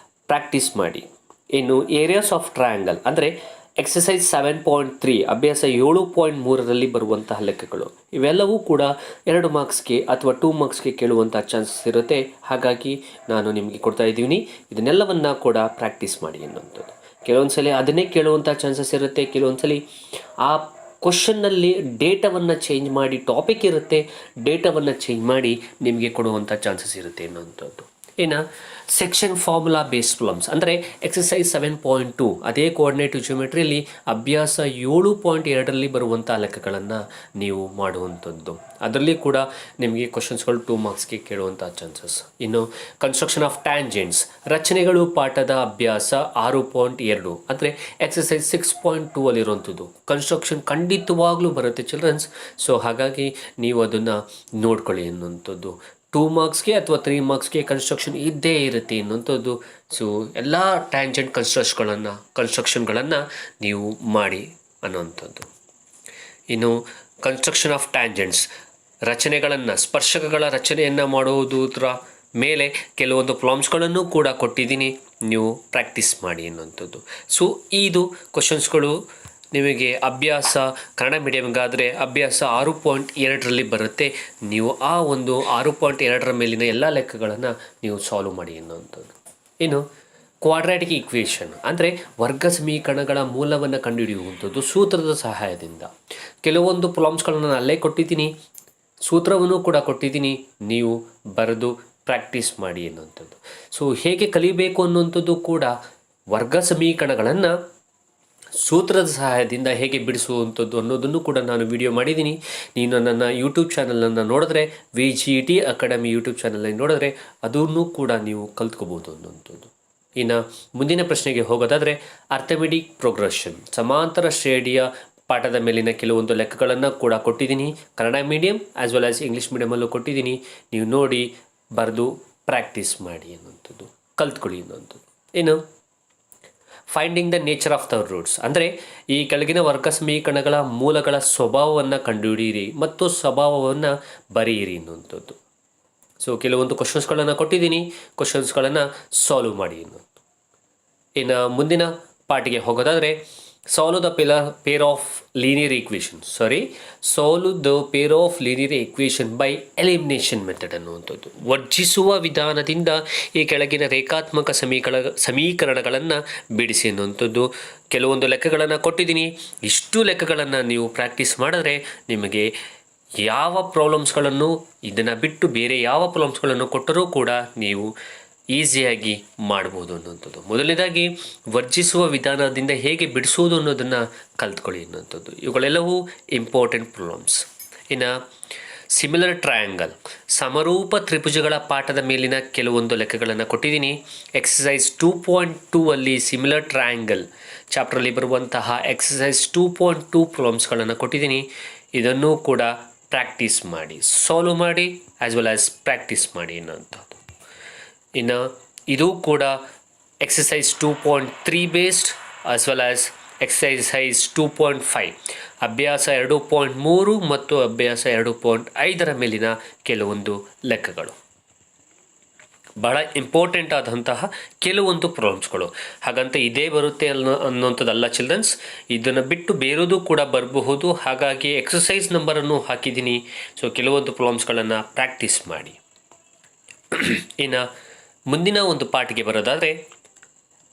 S1: ಪ್ರಾಕ್ಟೀಸ್ ಮಾಡಿ. ಇನ್ನು ಏರಿಯಾಸ್ ಆಫ್ ಟ್ರಯಾಂಗಲ್ ಅಂದರೆ ಎಕ್ಸಸೈಸ್ 7.3 ಅಭ್ಯಾಸ 7.3ರಲ್ಲಿ ಬರುವಂತಹ ಲೆಕ್ಕಗಳು, ಇವೆಲ್ಲವೂ ಕೂಡ 2 ಮಾರ್ಕ್ಸ್ಗೆ ಅಥವಾ 2 ಮಾರ್ಕ್ಸ್ಗೆ ಕೇಳುವಂಥ ಚಾನ್ಸಸ್ ಇರುತ್ತೆ. ಹಾಗಾಗಿ ನಾನು ನಿಮಗೆ ಕೊಡ್ತಾ ಇದ್ದೀನಿ, ಇದನ್ನೆಲ್ಲವನ್ನು ಕೂಡ ಪ್ರಾಕ್ಟೀಸ್ ಮಾಡಿ ಅನ್ನೋಂಥದ್ದು. ಕೆಲವೊಂದು ಸಲ ಅದನ್ನೇ ಕೇಳುವಂಥ ಚಾನ್ಸಸ್ ಇರುತ್ತೆ, ಕೆಲವೊಂದು ಸಲ ಆ ಕ್ವಶನ್ನಲ್ಲಿ ಡೇಟಾವನ್ನು ಚೇಂಜ್ ಮಾಡಿ, ಟಾಪಿಕ್ ಇರುತ್ತೆ ಡೇಟಾವನ್ನು ಚೇಂಜ್ ಮಾಡಿ ನಿಮಗೆ ಕೊಡುವಂಥ ಚಾನ್ಸಸ್ ಇರುತ್ತೆ ಅನ್ನೋಂಥದ್ದು. ಇನ್ನು ಸೆಕ್ಷನ್ ಫಾರ್ಮುಲಾ ಬೇಸ್ ಪ್ರಾಬ್ಲಮ್ಸ್ ಅಂದರೆ ಎಕ್ಸಸೈಸ್ 7.2 ಅದೇ ಕೋಆರ್ಡಿನೇಟಿವ್ ಜಿಯೋಮೆಟ್ರಿಯಲ್ಲಿ ಅಭ್ಯಾಸ 7.2ರಲ್ಲಿ ಬರುವಂಥ ಲೆಕ್ಕಗಳನ್ನು ನೀವು ಮಾಡುವಂಥದ್ದು. ಅದರಲ್ಲಿ ಕೂಡ ನಿಮಗೆ ಕ್ವಶನ್ಸ್ಗಳು 2 ಮಾರ್ಕ್ಸ್ಗೆ ಕೇಳುವಂಥ ಚಾನ್ಸಸ್. ಇನ್ನು ಕನ್ಸ್ಟ್ರಕ್ಷನ್ ಆಫ್ ಟ್ಯಾಂಜೆಂಟ್ಸ್, ರಚನೆಗಳು ಪಾಠದ ಅಭ್ಯಾಸ 6.2 ಅಂದರೆ ಎಕ್ಸಸೈಸ್ 6.2 ಅಲ್ಲಿರುವಂಥದ್ದು. ಕನ್ಸ್ಟ್ರಕ್ಷನ್ ಖಂಡಿತವಾಗ್ಲೂ ಬರುತ್ತೆ ಚಿಲ್ಡ್ರನ್ಸ್. ಸೊ ಹಾಗಾಗಿ ನೀವು ಅದನ್ನು ನೋಡ್ಕೊಳ್ಳಿ ಅನ್ನುವಂಥದ್ದು. 2 ಮಾರ್ಕ್ಸ್ಗೆ ಅಥವಾ 3 ಮಾರ್ಕ್ಸ್ಗೆ ಕನ್ಸ್ಟ್ರಕ್ಷನ್ ಇದ್ದೇ ಇರುತ್ತೆ ಅನ್ನುವಂಥದ್ದು. ಸೊ ಎಲ್ಲ ಟ್ಯಾಂಜೆಂಟ್ ಕನ್ಸ್ಟ್ರಕ್ಷನ್ಗಳನ್ನು ನೀವು ಮಾಡಿ ಅನ್ನುವಂಥದ್ದು. ಇನ್ನು ಕನ್ಸ್ಟ್ರಕ್ಷನ್ ಆಫ್ ಟ್ಯಾಂಜೆಂಟ್ಸ್, ರಚನೆಗಳನ್ನು, ಸ್ಪರ್ಶಕಗಳ ರಚನೆಯನ್ನು ಮಾಡುವುದರ ಮೇಲೆ ಕೆಲವೊಂದು ಪ್ರಾಬ್ಲಮ್ಸ್ಗಳನ್ನು ಕೂಡ ಕೊಟ್ಟಿದ್ದೀನಿ, ನೀವು ಪ್ರಾಕ್ಟೀಸ್ ಮಾಡಿ ಅನ್ನುವಂಥದ್ದು. ಸೊ ಇದು ಕ್ವಶನ್ಸ್ಗಳು ನಿಮಗೆ ಅಭ್ಯಾಸ ಕನ್ನಡ ಮೀಡಿಯಮ್ಗಾದರೆ ಅಭ್ಯಾಸ 6.2ರಲ್ಲಿ ಬರುತ್ತೆ. ನೀವು ಆ ಒಂದು 6.2ರ ಮೇಲಿನ ಎಲ್ಲ ಲೆಕ್ಕಗಳನ್ನು ನೀವು ಸಾಲ್ವ್ ಮಾಡಿ ಅನ್ನುವಂಥದ್ದು. ಇನ್ನು ಕ್ವಾಡ್ರಾಟಿಕ್ ಈಕ್ವೇಷನ್ ಅಂದರೆ ವರ್ಗ ಸಮೀಕರಣಗಳ ಮೂಲವನ್ನು ಕಂಡುಹಿಡಿಯುವಂಥದ್ದು ಸೂತ್ರದ ಸಹಾಯದಿಂದ. ಕೆಲವೊಂದು ಪ್ರಾಬ್ಲಮ್ಸ್ಗಳನ್ನು ನಾನು ಅಲ್ಲೇ ಕೊಟ್ಟಿದ್ದೀನಿ, ಸೂತ್ರವನ್ನು ಕೂಡ ಕೊಟ್ಟಿದ್ದೀನಿ, ನೀವು ಬರೆದು ಪ್ರಾಕ್ಟೀಸ್ ಮಾಡಿ ಅನ್ನುವಂಥದ್ದು. ಸೊ ಹೇಗೆ ಕಲಿಬೇಕು ಅನ್ನುವಂಥದ್ದು ಕೂಡ ವರ್ಗ ಸಮೀಕರಣಗಳನ್ನು ಸೂತ್ರದ ಸಹಾಯದಿಂದ ಹೇಗೆ ಬಿಡಿಸುವಂಥದ್ದು ಅನ್ನೋದನ್ನು ಕೂಡ ನಾನು ವಿಡಿಯೋ ಮಾಡಿದ್ದೀನಿ. ನೀನು ನನ್ನ ಯೂಟ್ಯೂಬ್ ಚಾನಲನ್ನು ನೋಡಿದ್ರೆ, VGT ಅಕಾಡೆಮಿ ಯೂಟ್ಯೂಬ್ ಚಾನಲಲ್ಲಿ ನೋಡಿದ್ರೆ ಅದನ್ನು ಕೂಡ ನೀವು ಕಲ್ತ್ಕೋಬೋದು ಅನ್ನುವಂಥದ್ದು. ಇನ್ನು ಮುಂದಿನ ಪ್ರಶ್ನೆಗೆ ಹೋಗೋದಾದರೆ ಅರ್ಥಮೆಟಿಕ್ ಪ್ರೋಗ್ರೆಷನ್, ಸಮಾಂತರ ಶ್ರೇಣಿಯ ಪಾಠದ ಮೇಲಿನ ಕೆಲವೊಂದು ಲೆಕ್ಕಗಳನ್ನು ಕೂಡ ಕೊಟ್ಟಿದ್ದೀನಿ. Kannada medium as well as English ಮೀಡಿಯಮಲ್ಲೂ ಕೊಟ್ಟಿದ್ದೀನಿ. ನೀವು ನೋಡಿ ಬರೆದು ಪ್ರಾಕ್ಟೀಸ್ ಮಾಡಿ ಅನ್ನುವಂಥದ್ದು, ಕಲ್ತ್ಕೊಳ್ಳಿ ಅನ್ನುವಂಥದ್ದು. ಇನ್ನು finding the nature of the roots ಅಂದರೆ ಈ ಕೆಳಗಿನ ವರ್ಗ ಸಮೀಕರಣಗಳ ಮೂಲಗಳ ಸ್ವಭಾವವನ್ನು ಕಂಡುಹಿಡಿಯಿರಿ ಮತ್ತು ಸ್ವಭಾವವನ್ನು ಬರೆಯಿರಿ ಅನ್ನುವಂಥದ್ದು. ಸೊ ಕೆಲವೊಂದು ಕ್ವಶನ್ಸ್ಗಳನ್ನು ಕೊಟ್ಟಿದ್ದೀನಿ, ಕ್ವಶನ್ಸ್ಗಳನ್ನು ಸಾಲ್ವ್ ಮಾಡಿ ಅನ್ನೋದು. ಇನ್ನು ಮುಂದಿನ ಪಾರ್ಟಿಗೆ ಹೋಗೋದಾದರೆ solve the pair of linear equation by elimination method ಅನ್ನುವಂಥದ್ದು. ವರ್ಜಿಸುವ ವಿಧಾನದಿಂದ ಈ ಕೆಳಗಿನ ರೇಖಾತ್ಮಕ ಸಮೀಕರಣಗಳನ್ನು ಬಿಡಿಸಿ ಅನ್ನುವಂಥದ್ದು. ಕೆಲವೊಂದು ಲೆಕ್ಕಗಳನ್ನು ಕೊಟ್ಟಿದ್ದೀನಿ, ಇಷ್ಟು ಲೆಕ್ಕಗಳನ್ನು ನೀವು ಪ್ರಾಕ್ಟೀಸ್ ಮಾಡಿದ್ರೆ ನಿಮಗೆ ಯಾವ ಪ್ರಾಬ್ಲಮ್ಸ್ಗಳನ್ನು ಇದನ್ನು ಬಿಟ್ಟು ಬೇರೆ ಯಾವ ಪ್ರಾಬ್ಲಮ್ಸ್ಗಳನ್ನು ಕೊಟ್ಟರೂ ಕೂಡ ನೀವು ಈಸಿಯಾಗಿ ಮಾಡ್ಬೋದು ಅನ್ನುವಂಥದ್ದು. ಮೊದಲನೇದಾಗಿ ವರ್ಜಿಸುವ ವಿಧಾನದಿಂದ ಹೇಗೆ ಬಿಡಿಸುವುದು ಅನ್ನೋದನ್ನು ಕಲ್ತ್ಕೊಳ್ಳಿ ಅನ್ನುವಂಥದ್ದು. ಇವುಗಳೆಲ್ಲವೂ ಇಂಪಾರ್ಟೆಂಟ್ ಪ್ರಾಬ್ಲಮ್ಸ್. ಇನ್ನು ಸಿಮಿಲರ್ ಟ್ರಯಾಂಗಲ್, ಸಮರೂಪ ತ್ರಿಭುಜಗಳ ಪಾಠದ ಮೇಲಿನ ಕೆಲವೊಂದು ಲೆಕ್ಕಗಳನ್ನು ಕೊಟ್ಟಿದ್ದೀನಿ. ಎಕ್ಸಸೈಸ್ 2.2 ಅಲ್ಲಿ ಸಿಮಿಲರ್ ಟ್ರಯಾಂಗಲ್ ಚಾಪ್ಟ್ರಲ್ಲಿ ಬರುವಂತಹ ಎಕ್ಸಸೈಸ್ 2.2 ಪ್ರಾಬ್ಲಮ್ಸ್ಗಳನ್ನು ಕೊಟ್ಟಿದ್ದೀನಿ. ಇದನ್ನು ಕೂಡ ಪ್ರಾಕ್ಟೀಸ್ ಮಾಡಿ, ಸಾಲ್ವ್ ಮಾಡಿ ಆ್ಯಸ್ ವೆಲ್ ಆಸ್ ಪ್ರಾಕ್ಟೀಸ್ ಮಾಡಿ ಅನ್ನೋಂಥದ್ದು. ಇನ್ನು ಇದು ಕೂಡ exercise 2.3 based as well as exercise 2.5 ಅಭ್ಯಾಸ 2.3 ಮತ್ತು ಅಭ್ಯಾಸ 2.5ರ ಮೇಲಿನ ಕೆಲವೊಂದು ಲೆಕ್ಕಗಳು. ಬಹಳ ಇಂಪಾರ್ಟೆಂಟ್ ಆದಂತಹ ಕೆಲವೊಂದು ಪ್ರಾಬ್ಲಮ್ಸ್ಗಳು. ಹಾಗಂತ ಇದೇ ಬರುತ್ತೆ ಅನ್ನೋಂಥದ್ದಲ್ಲ ಚಿಲ್ಡ್ರನ್ಸ್, ಇದನ್ನು ಬಿಟ್ಟು ಬೇರೆದು ಕೂಡ ಬರಬಹುದು. ಹಾಗಾಗಿ ಎಕ್ಸಸೈಸ್ ನಂಬರನ್ನು ಹಾಕಿದ್ದೀನಿ. ಸೊ ಕೆಲವೊಂದು ಪ್ರಾಬ್ಲಮ್ಸ್ಗಳನ್ನು ಪ್ರಾಕ್ಟೀಸ್ ಮಾಡಿ. ಇನ್ನು ಮುಂದಿನ ಒಂದು ಪಾರ್ಟ್ಗೆ ಬರೋದಾದರೆ,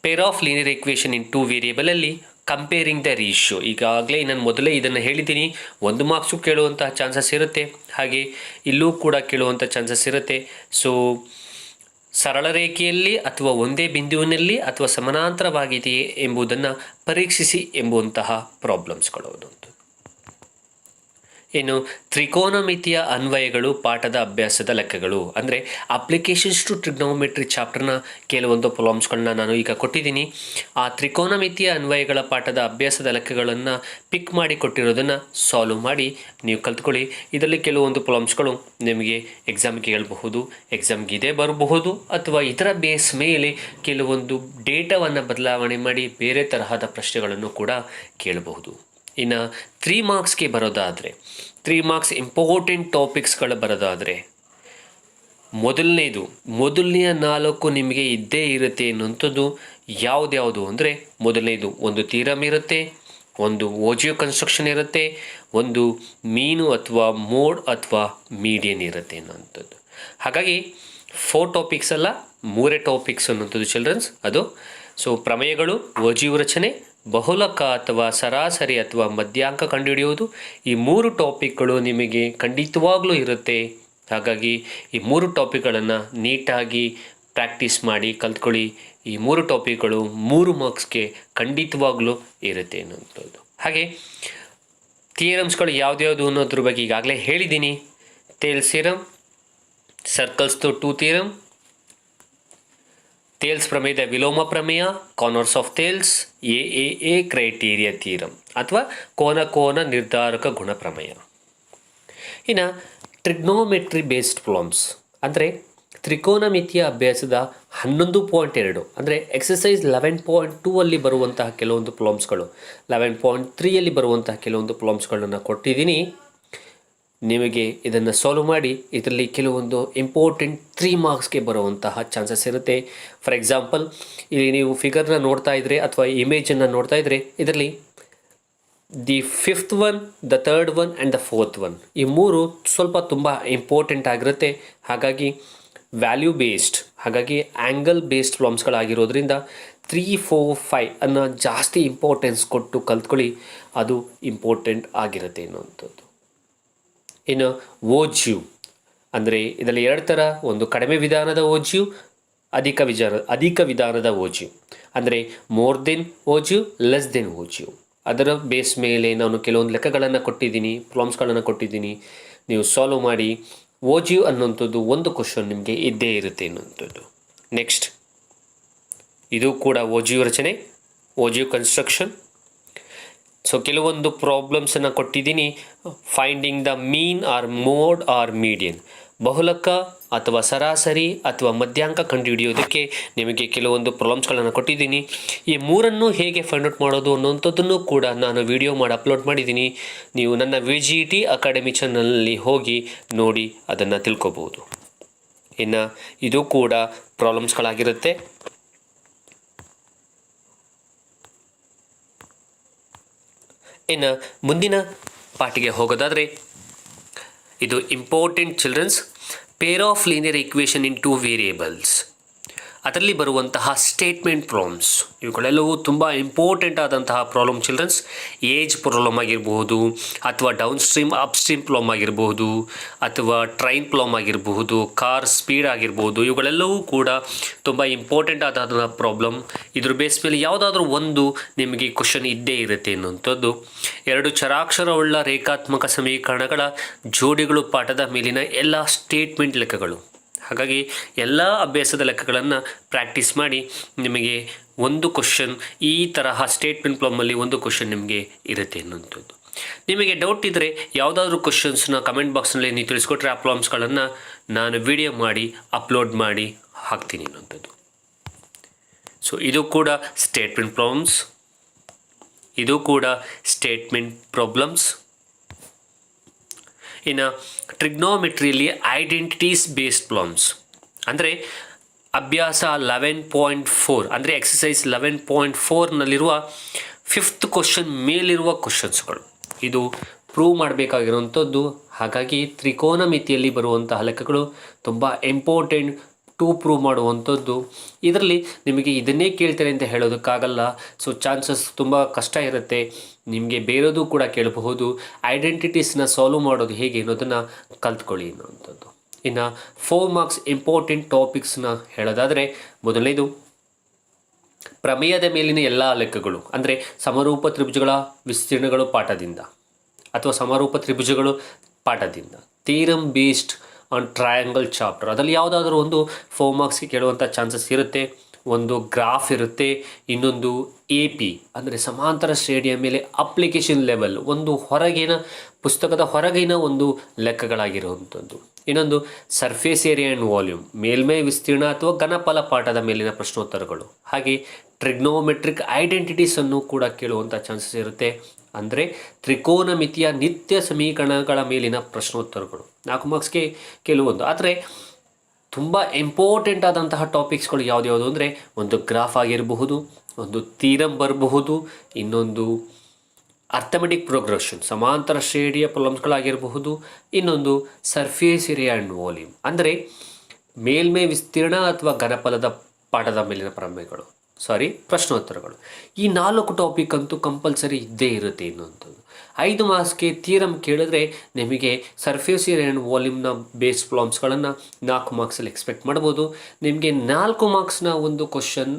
S1: pair of linear equation in 2 ವೇರಿಯೇಬಲಲ್ಲಿ ಕಂಪೇರಿಂಗ್ ದ ರೇಷಿಯೋ. ಈಗಾಗಲೇ ನಾನು ಮೊದಲೇ ಇದನ್ನು ಹೇಳಿದ್ದೀನಿ, 1 ಮಾರ್ಕ್ಸು ಕೇಳುವಂತಹ ಚಾನ್ಸಸ್ ಇರುತ್ತೆ, ಹಾಗೆ ಇಲ್ಲೂ ಕೂಡ ಕೇಳುವಂಥ ಚಾನ್ಸಸ್ ಇರುತ್ತೆ. ಸೊ ಸರಳ ರೇಖೆಯಲ್ಲಿ ಅಥವಾ ಒಂದೇ ಬಿಂದುವಿನಲ್ಲಿ ಅಥವಾ ಸಮಾನಾಂತರವಾಗಿದೆಯೇ ಎಂಬುದನ್ನು ಪರೀಕ್ಷಿಸಿ ಎಂಬುವಂತಹ ಪ್ರಾಬ್ಲಮ್ಸ್ಗಳು. ಇನ್ನು ತ್ರಿಕೋನಮಿತಿಯ ಅನ್ವಯಗಳು ಪಾಠದ ಅಭ್ಯಾಸದ ಲೆಕ್ಕಗಳು, ಅಂದರೆ ಅಪ್ಲಿಕೇಶನ್ಸ್ ಟು ಟ್ರಿಗ್ನೋಮೆಟ್ರಿ ಚಾಪ್ಟರ್ನ ಕೆಲವೊಂದು ಪ್ರಾಬ್ಲಮ್ಸ್ಗಳನ್ನ ನಾನು ಈಗ ಕೊಟ್ಟಿದ್ದೀನಿ. ಆ ತ್ರಿಕೋನಮಿತಿಯ ಅನ್ವಯಗಳ ಪಾಠದ ಅಭ್ಯಾಸದ ಲೆಕ್ಕಗಳನ್ನು ಪಿಕ್ ಮಾಡಿ ಕೊಟ್ಟಿರೋದನ್ನು ಸಾಲ್ವ್ ಮಾಡಿ ನೀವು ಕಲ್ತ್ಕೊಳ್ಳಿ. ಇದರಲ್ಲಿ ಕೆಲವೊಂದು ಪ್ರಾಬ್ಲಮ್ಸ್ಗಳು ನಿಮಗೆ ಎಕ್ಸಾಮ್ಗೆ ಕೇಳಬಹುದು, ಎಕ್ಸಾಮ್ಗೆ ಇದೇ ಬರಬಹುದು, ಅಥವಾ ಇದರ ಬೇಸ್ ಮೇಲೆ ಕೆಲವೊಂದು ಡೇಟಾವನ್ನು ಬದಲಾವಣೆ ಮಾಡಿ ಬೇರೆ ತರಹದ ಪ್ರಶ್ನೆಗಳನ್ನು ಕೂಡ ಕೇಳಬಹುದು. ಇನ್ನು 3 ಮಾರ್ಕ್ಸ್ಗೆ ಬರೋದಾದರೆ, 3 ಮಾರ್ಕ್ಸ್ ಇಂಪಾರ್ಟೆಂಟ್ ಟಾಪಿಕ್ಸ್ಗಳು ಬರೋದಾದರೆ, ಮೊದಲನೆಯ 4 ನಿಮಗೆ ಇದ್ದೇ ಇರುತ್ತೆ ಅನ್ನೋಂಥದ್ದು ಯಾವುದ್ಯಾವುದು ಅಂದರೆ, ಮೊದಲನೇದು ಒಂದು ಥಿಯರಮ್ ಇರುತ್ತೆ, ಒಂದು ಓಜಿಯೋ ಕನ್ಸ್ಟ್ರಕ್ಷನ್ ಇರುತ್ತೆ, ಒಂದು ಮೀನು ಅಥವಾ ಮೋಡ್ ಅಥವಾ ಮೀಡಿಯನ್ ಇರುತ್ತೆ ಅನ್ನೋಂಥದ್ದು. ಹಾಗಾಗಿ 4 ಟಾಪಿಕ್ಸ್ ಅಲ್ಲ, 3 ಟಾಪಿಕ್ಸ್ ಅನ್ನೋಂಥದ್ದು ಚಿಲ್ಡ್ರನ್ಸ್ ಅದು. ಸೊ ಪ್ರಮೇಯಗಳು, ಓಜಿಯೋ ರಚನೆ, ಬಹುಲಕ ಅಥವಾ ಸರಾಸರಿ ಅಥವಾ ಮಧ್ಯಾಂಕ ಕಂಡುಹಿಡಿಯುವುದು, ಈ 3 ಟಾಪಿಕ್ಗಳು ನಿಮಗೆ ಖಂಡಿತವಾಗ್ಲೂ ಇರುತ್ತೆ. ಹಾಗಾಗಿ ಈ 3 ಟಾಪಿಕ್ಗಳನ್ನು ನೀಟಾಗಿ ಪ್ರಾಕ್ಟೀಸ್ ಮಾಡಿ ಕಲ್ತ್ಕೊಳ್ಳಿ. ಈ 3 ಟಾಪಿಕ್ಗಳು 3 ಮಾರ್ಕ್ಸ್ಗೆ ಖಂಡಿತವಾಗ್ಲೂ ಇರುತ್ತೆ ಅನ್ನೋಂಥದ್ದು. ಹಾಗೆ ಥಿಯರಮ್ಸ್ಗಳು ಯಾವ್ದ್ಯಾವುದು ಅನ್ನೋದ್ರ ಬಗ್ಗೆ ಈಗಾಗಲೇ ಹೇಳಿದ್ದೀನಿ. ಥೇಲ್ಸ್ ಥಿಯರಮ್, ಸರ್ಕಲ್ಸ್ದು 2 ಥಿಯರಮ್, ಥೇಲ್ಸ್ ಪ್ರಮೇಯದ ವಿಲೋಮ ಪ್ರಮೇಯ, corners of Thales, A criteria theorem ಅಥವಾ ಕೋನ ನಿರ್ಧಾರಕ ಗುಣ ಪ್ರಮೇಯ. ಇನ್ನು ಟ್ರಿಗ್ನೋಮೆಟ್ರಿ ಬೇಸ್ಡ್ ಪ್ರಾಬ್ಲಮ್ಸ್ ಅಂದರೆ ತ್ರಿಕೋನಮಿತಿಯ ಅಭ್ಯಾಸದ 11.2 ಅಂದರೆ ಎಕ್ಸಸೈಸ್ 11.2 ಅಲ್ಲಿ ಬರುವಂತಹ ಕೆಲವೊಂದು ಪ್ರಾಬ್ಲಮ್ಸ್ಗಳು, 11.3 ಬರುವಂತಹ ಕೆಲವೊಂದು ಪ್ರಾಬ್ಲಮ್ಸ್ಗಳನ್ನು ಕೊಟ್ಟಿದ್ದೀನಿ. ನಿಮಗೆ ಇದನ್ನು ಸಾಲ್ವ್ ಮಾಡಿ ಇದರಲ್ಲಿ ಕೆಲವೊಂದು ಇಂಪಾರ್ಟೆಂಟ್ 3 ಮಾರ್ಕ್ಸ್ಗೆ ಬರುವಂತಹ ಚಾನ್ಸಸ್ ಇರುತ್ತೆ. ಫಾರ್ ಎಕ್ಸಾಂಪಲ್, ಇಲ್ಲಿ ನೀವು ಫಿಗರ್ನ ನೋಡ್ತಾ ಇದ್ದರೆ ಅಥವಾ ಇಮೇಜನ್ನು ನೋಡ್ತಾ ಇದ್ದರೆ, ಇದರಲ್ಲಿ the 5th one, the 3rd one and the 4th one, ಈ 3 ಸ್ವಲ್ಪ ತುಂಬ ಇಂಪಾರ್ಟೆಂಟ್ ಆಗಿರುತ್ತೆ. ಹಾಗಾಗಿ ವ್ಯಾಲ್ಯೂ ಬೇಸ್ಡ್, ಹಾಗಾಗಿ ಆ್ಯಂಗಲ್ ಬೇಸ್ಡ್ ಪ್ರಾಬ್ಲಮ್ಸ್ಗಳಾಗಿರೋದ್ರಿಂದ 3, 4, 5 ಅನ್ನು ಜಾಸ್ತಿ ಇಂಪಾರ್ಟೆನ್ಸ್ ಕೊಟ್ಟು ಕಲ್ತ್ಕೊಳ್ಳಿ, ಅದು ಇಂಪಾರ್ಟೆಂಟ್ ಆಗಿರುತ್ತೆ ಅನ್ನೋಂಥದ್ದು. ಇನ್ನು ಓಜಿಯು ಅಂದರೆ ಇದರಲ್ಲಿ 2 ಥರ, ಒಂದು ಕಡಿಮೆ ವಿಧಾನದ ಓಜಿಯು, ಅಧಿಕ ವಿಧಾನದ ಓಜಿಯು. ಅಂದರೆ ಮೋರ್ ದೆನ್ ಓಜಿಯು, ಲೆಸ್ ದೆನ್ ಓಜಿಯು. ಅದರ ಬೇಸ್ ಮೇಲೆ ನಾನು ಕೆಲವೊಂದು ಲೆಕ್ಕಗಳನ್ನು ಕೊಟ್ಟಿದ್ದೀನಿ, ಪ್ರಾಬ್ಲಮ್ಸ್ಗಳನ್ನು ಕೊಟ್ಟಿದ್ದೀನಿ. ನೀವು ಸಾಲ್ವ್ ಮಾಡಿ. ಓಜಿಯು ಅನ್ನೋಂಥದ್ದು ಒಂದು ಕ್ವಶನ್ ನಿಮಗೆ ಇದ್ದೇ ಇರುತ್ತೆ ಅನ್ನೋಂಥದ್ದು. ನೆಕ್ಸ್ಟ್, ಇದು ಕೂಡ ಓಜಿಯು ರಚನೆ, ಓಜಿಯು ಕನ್ಸ್ಟ್ರಕ್ಷನ್. ಸೊ ಕೆಲವೊಂದು ಪ್ರಾಬ್ಲಮ್ಸನ್ನು ಕೊಟ್ಟಿದ್ದೀನಿ. Finding the mean or mode or median, ಬಹುಲಕ ಅಥವಾ ಸರಾಸರಿ ಅಥವಾ ಮಧ್ಯಾಂಕ ಕಂಡುಹಿಡಿಯೋದಕ್ಕೆ ನಿಮಗೆ ಕೆಲವೊಂದು ಪ್ರಾಬ್ಲಮ್ಸ್ಗಳನ್ನು ಕೊಟ್ಟಿದ್ದೀನಿ. ಈ 3 ಹೇಗೆ ಫೈಂಡ್ ಔಟ್ ಮಾಡೋದು ಅನ್ನೋಂಥದ್ದನ್ನು ಕೂಡ ನಾನು ವಿಡಿಯೋ ಮಾಡಿ ಅಪ್ಲೋಡ್ ಮಾಡಿದ್ದೀನಿ. ನೀವು ನನ್ನ VGT ಅಕಾಡೆಮಿ ಚಾನಲ್ನಲ್ಲಿ ಹೋಗಿ ನೋಡಿ ಅದನ್ನು ತಿಳ್ಕೊಬೋದು. ಇನ್ನು ಇದು ಕೂಡ ಪ್ರಾಬ್ಲಮ್ಸ್ಗಳಾಗಿರುತ್ತೆ. ಇನ್ನು ಮುಂದಿನ ಪಾಠಿಗೆ ಹೋಗೋದಾದರೆ, ಇದು important childrens, pair of linear equation in 2 variables. ಅದರಲ್ಲಿ ಬರುವಂತಹ ಸ್ಟೇಟ್ಮೆಂಟ್ ಪ್ರಾಬ್ಲಮ್ಸ್ ಇವುಗಳೆಲ್ಲವೂ ತುಂಬ ಇಂಪಾರ್ಟೆಂಟ್ ಆದಂತಹ ಪ್ರಾಬ್ಲಮ್ ಚಿಲ್ಡ್ರನ್ಸ್. ಏಜ್ ಪ್ರಾಬ್ಲಮ್ ಆಗಿರಬಹುದು, ಅಥವಾ down stream up stream problem ಆಗಿರಬಹುದು, ಅಥವಾ ಟ್ರೈನ್ ಪ್ರಾಬ್ಲಮ್ ಆಗಿರಬಹುದು, ಕಾರ್ ಸ್ಪೀಡ್ ಆಗಿರ್ಬೋದು. ಇವುಗಳೆಲ್ಲವೂ ಕೂಡ ತುಂಬ ಇಂಪಾರ್ಟೆಂಟ್ ಆದಂತಹ ಪ್ರಾಬ್ಲಮ್. ಇದ್ರ ಬೇಸ್ ಮೇಲೆ ಯಾವುದಾದ್ರೂ ಒಂದು ನಿಮಗೆ ಕ್ವಶನ್ ಇದ್ದೇ ಇರುತ್ತೆ ಅನ್ನುವಂಥದ್ದು. 2 ಚರಾಕ್ಷರವುಳ್ಳ ರೇಖಾತ್ಮಕ ಸಮೀಕರಣಗಳ ಜೋಡಿಗಳು ಪಾಠದ ಮೇಲಿನ ಎಲ್ಲ ಸ್ಟೇಟ್ಮೆಂಟ್ ಲೆಕ್ಕಗಳು. ಹಾಗಾಗಿ ಎಲ್ಲ ಅಭ್ಯಾಸದ ಲೆಕ್ಕಗಳನ್ನು ಪ್ರಾಕ್ಟೀಸ್ ಮಾಡಿ. ನಿಮಗೆ ಒಂದು ಕ್ವಶನ್ ಈ ತರಹ ಸ್ಟೇಟ್ಮೆಂಟ್ ಪ್ರಾಬ್ಲಮಲ್ಲಿ ಒಂದು ಕ್ವಶನ್ ನಿಮಗೆ ಇರುತ್ತೆ ಅನ್ನುವಂಥದ್ದು. ನಿಮಗೆ ಡೌಟ್ ಇದ್ದರೆ ಯಾವುದಾದ್ರೂ ಕ್ವಶನ್ಸ್ನ ಕಮೆಂಟ್ ಬಾಕ್ಸ್ನಲ್ಲಿ ನೀವು ತಿಳಿಸ್ಕೊಟ್ರೆ ಆ ಪ್ರಾಬ್ಲಮ್ಸ್ಗಳನ್ನು ನಾನು ವಿಡಿಯೋ ಮಾಡಿ ಅಪ್ಲೋಡ್ ಮಾಡಿ ಹಾಕ್ತೀನಿ ಅನ್ನುವಂಥದ್ದು. ಸೊ ಇದು ಕೂಡ ಸ್ಟೇಟ್ಮೆಂಟ್ ಪ್ರಾಬ್ಲಮ್ಸ್, ಇದು ಕೂಡ ಸ್ಟೇಟ್ಮೆಂಟ್ ಪ್ರಾಬ್ಲಮ್ಸ್. ಇನ್ನು ಟ್ರಿಗ್ನೋಮೆಟ್ರಿಯಲ್ಲಿ ಐಡೆಂಟಿಟೀಸ್ ಬೇಸ್ಡ್ ಪ್ರಾಬ್ಲಮ್ಸ್ ಅಂದರೆ ಅಭ್ಯಾಸ 11.4 ಅಂದರೆ ಎಕ್ಸಸೈಸ್ 11.4ನಲ್ಲಿರುವ 5th ಕ್ವಶನ್ ಮೇಲಿರುವ ಕ್ವಶನ್ಸ್ಗಳು. ಇದು ಪ್ರೂವ್ ಮಾಡಬೇಕಾಗಿರುವಂಥದ್ದು. ಹಾಗಾಗಿ ತ್ರಿಕೋನಮಿತಿಯಲ್ಲಿ ಬರುವಂತಹ ಲೆಕ್ಕಗಳು ತುಂಬ ಇಂಪಾರ್ಟೆಂಟ್ ಟು ಪ್ರೂವ್ ಮಾಡುವಂಥದ್ದು. ಇದರಲ್ಲಿ ನಿಮಗೆ ಇದನ್ನೇ ಕೇಳ್ತಾರೆ ಅಂತ ಹೇಳೋದಕ್ಕಾಗಲ್ಲ. ಸೊ ಚಾನ್ಸಸ್ ತುಂಬ ಕಷ್ಟ ಇರುತ್ತೆ. ನಿಮಗೆ ಬೇರೆದು ಕೂಡ ಕೇಳಬಹುದು. ಐಡೆಂಟಿಟೀಸ್ನ ಸಾಲ್ವ್ ಮಾಡೋದು ಹೇಗೆ ಅನ್ನೋದನ್ನು ಕಲ್ತ್ಕೊಳ್ಳಿ ಅನ್ನೋವಂಥದ್ದು. ಇನ್ನು 4 ಮಾರ್ಕ್ಸ್ ಇಂಪಾರ್ಟೆಂಟ್ ಟಾಪಿಕ್ಸ್ನ ಹೇಳೋದಾದರೆ, ಮೊದಲನೇದು ಪ್ರಮೇಯದ ಮೇಲಿನ ಎಲ್ಲ ಲೆಕ್ಕಗಳು, ಅಂದರೆ ಸಮರೂಪ ತ್ರಿಭುಜಗಳ ವಿಸ್ತೀರ್ಣಗಳು ಪಾಠದಿಂದ ಅಥವಾ ಸಮರೂಪ ತ್ರಿಭುಜಗಳು ಪಾಠದಿಂದ, theorem based on triangle chapter, ಅದರಲ್ಲಿ ಯಾವುದಾದ್ರೂ ಒಂದು 4 ಮಾರ್ಕ್ಸ್ಗೆ ಕೇಳುವಂಥ ಚಾನ್ಸಸ್ ಇರುತ್ತೆ. ಒಂದು ಗ್ರಾಫ್ ಇರುತ್ತೆ, ಇನ್ನೊಂದು AP ಅಂದರೆ ಸಮಾಂತರ ಶ್ರೇಣಿಯ ಮೇಲೆ ಅಪ್ಲಿಕೇಶನ್ ಲೆವೆಲ್, ಒಂದು ಹೊರಗಿನ ಪುಸ್ತಕದ ಹೊರಗಿನ ಒಂದು ಲೆಕ್ಕಗಳಾಗಿರುವಂಥದ್ದು. ಇನ್ನೊಂದು ಸರ್ಫೇಸ್ ಏರಿಯಾ ಆ್ಯಂಡ್ ವಾಲ್ಯೂಮ್, ಮೇಲ್ಮೈ ವಿಸ್ತೀರ್ಣ ಅಥವಾ ಘನಫಲ ಪಾಠದ ಮೇಲಿನ ಪ್ರಶ್ನೋತ್ತರಗಳು. ಹಾಗೆ ಟ್ರಿಗ್ನೋಮೆಟ್ರಿಕ್ ಐಡೆಂಟಿಟೀಸನ್ನು ಕೂಡ ಕೇಳುವಂಥ ಚಾನ್ಸಸ್ ಇರುತ್ತೆ, ಅಂದರೆ ತ್ರಿಕೋನಮಿತಿಯ ನಿತ್ಯ ಸಮೀಕರಣಗಳ ಮೇಲಿನ ಪ್ರಶ್ನೋತ್ತರಗಳು 4 ಮಾರ್ಕ್ಸ್ಗೆ ಕೆಲವೊಂದು. ಆದರೆ ತುಂಬ ಇಂಪಾರ್ಟೆಂಟ್ ಆದಂತಹ ಟಾಪಿಕ್ಸ್ಗಳು ಯಾವುದ್ಯಾವುದು ಅಂದರೆ, ಒಂದು ಗ್ರಾಫ್ ಆಗಿರಬಹುದು, ಒಂದು ಥಿಯರಮ್ ಬರಬಹುದು, ಇನ್ನೊಂದು ಅರ್ಥಮೆಟಿಕ್ ಪ್ರೋಗ್ರೆಷನ್ ಸಮಾಂತರ ಶ್ರೇಣಿಯ ಪ್ರಾಬ್ಲಮ್ಸ್ಗಳಾಗಿರಬಹುದು, ಇನ್ನೊಂದು ಸರ್ಫೇಸ್ ಏರಿಯಾ ಆ್ಯಂಡ್ ವಾಲ್ಯೂಮ್ ಅಂದರೆ ಮೇಲ್ಮೈ ವಿಸ್ತೀರ್ಣ ಅಥವಾ ಘನಫಲದ ಪಾಠದ ಮೇಲಿನ ಪ್ರಶ್ನೋತ್ತರಗಳು. ಈ 4 ಟಾಪಿಕ್ ಅಂತೂ ಕಂಪಲ್ಸರಿ ಇದ್ದೇ ಇರುತ್ತೆ. ಇನ್ನೊಂಥದ್ದು 5 ಮಾರ್ಕ್ಸ್ಗೆ ಥಿಯರಮ್ ಕೇಳಿದ್ರೆ ನಿಮಗೆ ಸರ್ಫೇಸ್ ಏರಿಯಾ ಆ್ಯಂಡ್ ವಾಲ್ಯೂಮ್ನ ಬೇಸ್ ಪ್ರಾಬ್ಲಮ್ಸ್ಗಳನ್ನು 4 ಮಾರ್ಕ್ಸಲ್ಲಿ ಎಕ್ಸ್ಪೆಕ್ಟ್ ಮಾಡ್ಬೋದು. ನಿಮಗೆ 4 ಮಾರ್ಕ್ಸ್ನ ಒಂದು ಕ್ವಶನ್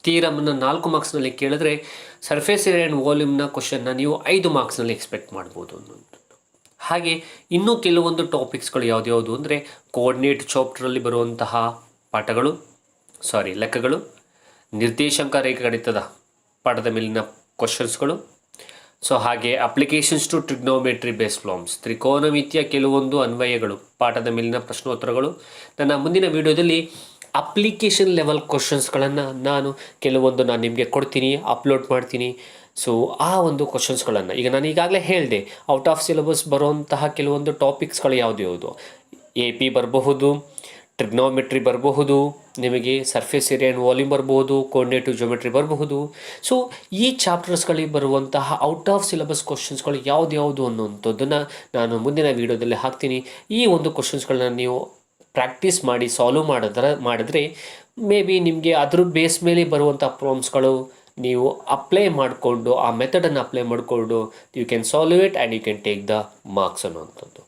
S1: ಥಿಯರಮ್ನ 4 ಮಾರ್ಕ್ಸ್ನಲ್ಲಿ ಕೇಳಿದ್ರೆ ಸರ್ಫೇಸ್ ಏರಿಯಾ ಆ್ಯಂಡ್ ವಾಲ್ಯೂಮ್ನ ಕ್ವಶನ್ನ ನೀವು 5 ಮಾರ್ಕ್ಸ್ನಲ್ಲಿ ಎಕ್ಸ್ಪೆಕ್ಟ್ ಮಾಡ್ಬೋದು ಅನ್ನೋಂಥದ್ದು. ಹಾಗೆ ಇನ್ನೂ ಕೆಲವೊಂದು ಟಾಪಿಕ್ಸ್ಗಳು ಯಾವ್ದು ಅಂದರೆ, ಕೋಆರ್ಡಿನೇಟ್ ಚಾಪ್ಟರಲ್ಲಿ ಬರುವಂತಹ ಲೆಕ್ಕಗಳು, ನಿರ್ದೇಶಾಂಕ ರೇಖಾಗಣಿತದ ಪಾಠದ ಮೇಲಿನ ಕ್ವಶನ್ಸ್ಗಳು, ಸೊ ಹಾಗೆ applications to trigonometry base problems, ತ್ರಿಕೋನಮಿತಿಯ ಕೆಲವೊಂದು ಅನ್ವಯಗಳು ಪಾಠದ ಮೇಲಿನ ಪ್ರಶ್ನೋತ್ತರಗಳು. ನನ್ನ ಮುಂದಿನ ವಿಡಿಯೋದಲ್ಲಿ ಅಪ್ಲಿಕೇಶನ್ ಲೆವೆಲ್ ಕ್ವಶನ್ಸ್ಗಳನ್ನು ನಾನು ನಿಮಗೆ ಕೊಡ್ತೀನಿ, ಅಪ್ಲೋಡ್ ಮಾಡ್ತೀನಿ. ಸೊ ಆ ಒಂದು ಕ್ವಶನ್ಸ್ಗಳನ್ನು ಈಗ ನಾನು ಈಗಾಗಲೇ ಹೇಳಿದೆ, ಔಟ್ ಆಫ್ ಸಿಲೆಬಸ್ ಬರುವಂತಹ ಕೆಲವೊಂದು ಟಾಪಿಕ್ಸ್ಗಳು ಯಾವುದು AP ಬರಬಹುದು, ಟ್ರಿಗ್ನೋಮೆಟ್ರಿ ಬರಬಹುದು, ನಿಮಗೆ ಸರ್ಫೇಸ್ ಏರಿಯಾ ಆ್ಯಂಡ್ ವಾಲ್ಯೂಮ್ ಬರಬಹುದು, ಕೋಆರ್ಡಿನೇಟಿವ್ ಜಿಯೋಮೆಟ್ರಿ ಬರಬಹುದು. ಸೊ ಈ ಚಾಪ್ಟರ್ಸ್ಗಳಿಗೆ ಬರುವಂತಹ ಔಟ್ ಆಫ್ ಸಿಲೆಬಸ್ ಕ್ವಶನ್ಸ್ಗಳು ಯಾವುದು ಅನ್ನುವಂಥದ್ದನ್ನು ನಾನು ಮುಂದಿನ ವೀಡಿಯೋದಲ್ಲಿ ಹಾಕ್ತೀನಿ. ಈ ಒಂದು ಕ್ವಶನ್ಸ್ಗಳನ್ನ ನೀವು ಪ್ರಾಕ್ಟೀಸ್ ಮಾಡಿ ಸಾಲ್ವ್ ಮಾಡಿದ್ರೆ ಮೇ ಬಿ ನಿಮಗೆ ಅದ್ರ ಬೇಸ್ ಮೇಲೆ ಬರುವಂಥ ಪ್ರಾಬ್ಲಮ್ಸ್ಗಳು ನೀವು ಅಪ್ಲೈ ಮಾಡಿಕೊಂಡು ಆ ಮೆಥಡನ್ನು ಅಪ್ಲೈ ಮಾಡಿಕೊಂಡು you can solve it and you can take the marks ಅನ್ನುವಂಥದ್ದು.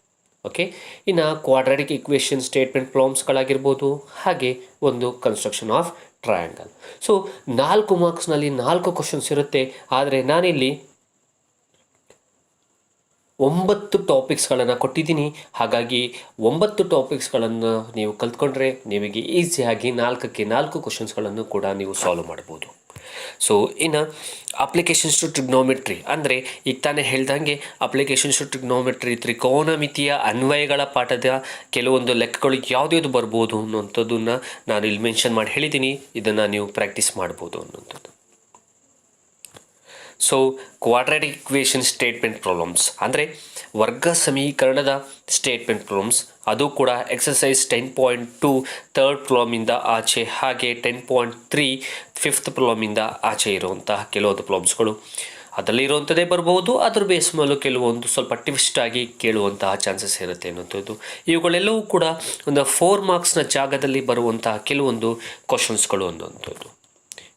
S1: ಓಕೆ, ಇನ್ನು ಕ್ವಾಡ್ರಾಟಿಕ್ ಇಕ್ವೇಷನ್ ಸ್ಟೇಟ್ಮೆಂಟ್ ಪ್ರಾಬ್ಲಮ್ಸ್ಗಳಾಗಿರ್ಬೋದು, ಹಾಗೆ ಒಂದು ಕನ್ಸ್ಟ್ರಕ್ಷನ್ ಆಫ್ ಟ್ರಯಾಂಗಲ್. ಸೊ 4 ಮಾರ್ಕ್ಸ್ನಲ್ಲಿ 4 ಕ್ವಶನ್ಸ್ ಇರುತ್ತೆ. ಆದರೆ ನಾನಿಲ್ಲಿ 9 ಟಾಪಿಕ್ಸ್ಗಳನ್ನು ಕೊಟ್ಟಿದ್ದೀನಿ. ಹಾಗಾಗಿ 9 ಟಾಪಿಕ್ಸ್ಗಳನ್ನು ನೀವು ಕಲ್ತ್ಕೊಂಡ್ರೆ ನಿಮಗೆ ಈಸಿಯಾಗಿ 4ಕ್ಕೆ 4 ಕ್ವಶನ್ಸ್ಗಳನ್ನು ಕೂಡ ನೀವು ಸಾಲ್ವ್ ಮಾಡ್ಬೋದು. ಸೊ ಇನ್ನು ಅಪ್ಲಿಕೇಶನ್ಸ್ ಟು ಟ್ರಿಗ್ನೋಮೆಟ್ರಿ ಅಂದರೆ ಈಗ ತಾನೇ ಹೇಳ್ದಂಗೆ ಅಪ್ಲಿಕೇಶನ್ಸ್ ಟು ಟ್ರಿಗ್ನೋಮೆಟ್ರಿ ತ್ರಿಕೋನಮಿತಿಯ ಅನ್ವಯಗಳ ಪಾಠದ ಕೆಲವೊಂದು ಲೆಕ್ಕಗಳು ಯಾವ್ದು ಬರ್ಬೋದು ಅನ್ನೋಂಥದ್ದನ್ನು ನಾನು ಇಲ್ಲಿ ಮೆನ್ಷನ್ ಮಾಡಿ ಹೇಳಿದ್ದೀನಿ. ಇದನ್ನು ನೀವು ಪ್ರಾಕ್ಟೀಸ್ ಮಾಡ್ಬೋದು ಅನ್ನೋಂಥದ್ದು. So quadratic equation statement problems ಅಂದರೆ ವರ್ಗ ಸಮೀಕರಣದ ಸ್ಟೇಟ್ಮೆಂಟ್ ಪ್ರಾಬ್ಲಮ್ಸ್, ಅದು ಕೂಡ ಎಕ್ಸಸೈಸ್ 10.2 ಥರ್ಡ್ ಪ್ರಾಬ್ಲಮಿಂದ ಆಚೆ, ಹಾಗೆ 10.3 5th ಪ್ರಾಬ್ಲಮಿಂದ ಆಚೆ ಇರುವಂತಹ ಕೆಲವೊಂದು ಪ್ರಾಬ್ಲಮ್ಸ್ಗಳು ಅದರಲ್ಲಿರುವಂಥದ್ದೇ ಬರ್ಬೋದು. ಅದ್ರ ಬೇಸ್ ಮೇಲೂ ಕೆಲವೊಂದು ಸ್ವಲ್ಪ ಟ್ವಿಸ್ಟ್ ಆಗಿ ಕೇಳುವಂತಹ ಚಾನ್ಸಸ್ ಇರುತ್ತೆ ಅನ್ನೋಂಥದ್ದು. ಇವುಗಳೆಲ್ಲವೂ ಕೂಡ ಒಂದು 4 ಮಾರ್ಕ್ಸ್ನ ಜಾಗದಲ್ಲಿ ಬರುವಂತಹ ಕೆಲವೊಂದು ಕ್ವಶನ್ಸ್ಗಳು ಅನ್ನುವಂಥದ್ದು.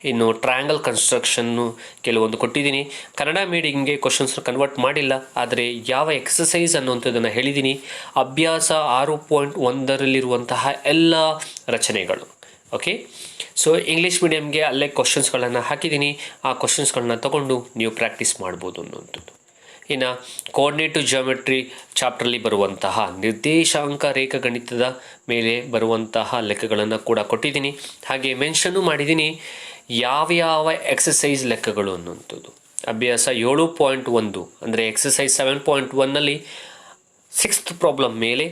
S1: ಇನ್ನು ಟ್ರಯಾಂಗಲ್ ಕನ್ಸ್ಟ್ರಕ್ಷನ್ನು ಕೆಲವೊಂದು ಕೊಟ್ಟಿದ್ದೀನಿ. ಕನ್ನಡ ಮೀಡಿಯಂಗೆ ಕ್ವಶನ್ಸ್ನ ಕನ್ವರ್ಟ್ ಮಾಡಿಲ್ಲ, ಆದರೆ ಯಾವ ಎಕ್ಸಸೈಸ್ ಅನ್ನುವಂಥದ್ದನ್ನು ಹೇಳಿದ್ದೀನಿ. ಅಭ್ಯಾಸ 6.1ರಲ್ಲಿರುವಂತಹ ಎಲ್ಲ ರಚನೆಗಳು. ಓಕೆ, ಸೊ ಇಂಗ್ಲೀಷ್ ಮೀಡಿಯಮ್ಗೆ ಅಲ್ಲೇ ಕ್ವಶನ್ಸ್ಗಳನ್ನು ಹಾಕಿದ್ದೀನಿ. ಆ ಕ್ವಶನ್ಸ್ಗಳನ್ನ ತೊಗೊಂಡು ನೀವು ಪ್ರಾಕ್ಟೀಸ್ ಮಾಡ್ಬೋದು ಅನ್ನುವಂಥದ್ದು. ಇನ್ನು ಕೋಆರ್ಡಿನೇಟಿವ್ ಜಿಯೋಮೆಟ್ರಿ ಚಾಪ್ಟ್ರಲ್ಲಿ ಬರುವಂತಹ ನಿರ್ದೇಶಾಂಕ ರೇಖಾಗಣಿತದ ಮೇಲೆ ಬರುವಂತಹ ಲೆಕ್ಕಗಳನ್ನು ಕೂಡ ಕೊಟ್ಟಿದ್ದೀನಿ. ಹಾಗೆ ಮೆನ್ಷನ್ನು ಮಾಡಿದ್ದೀನಿ ಯಾವ ಎಕ್ಸಸೈಸ್ ಲೆಕ್ಕಗಳು ಅನ್ನುವಂಥದ್ದು. ಅಭ್ಯಾಸ 7.1 ಅಂದರೆ ಎಕ್ಸಸೈಸ್ 7.1ನಲ್ಲಿ 6th ಪ್ರಾಬ್ಲಮ್ ಮೇಲೆ,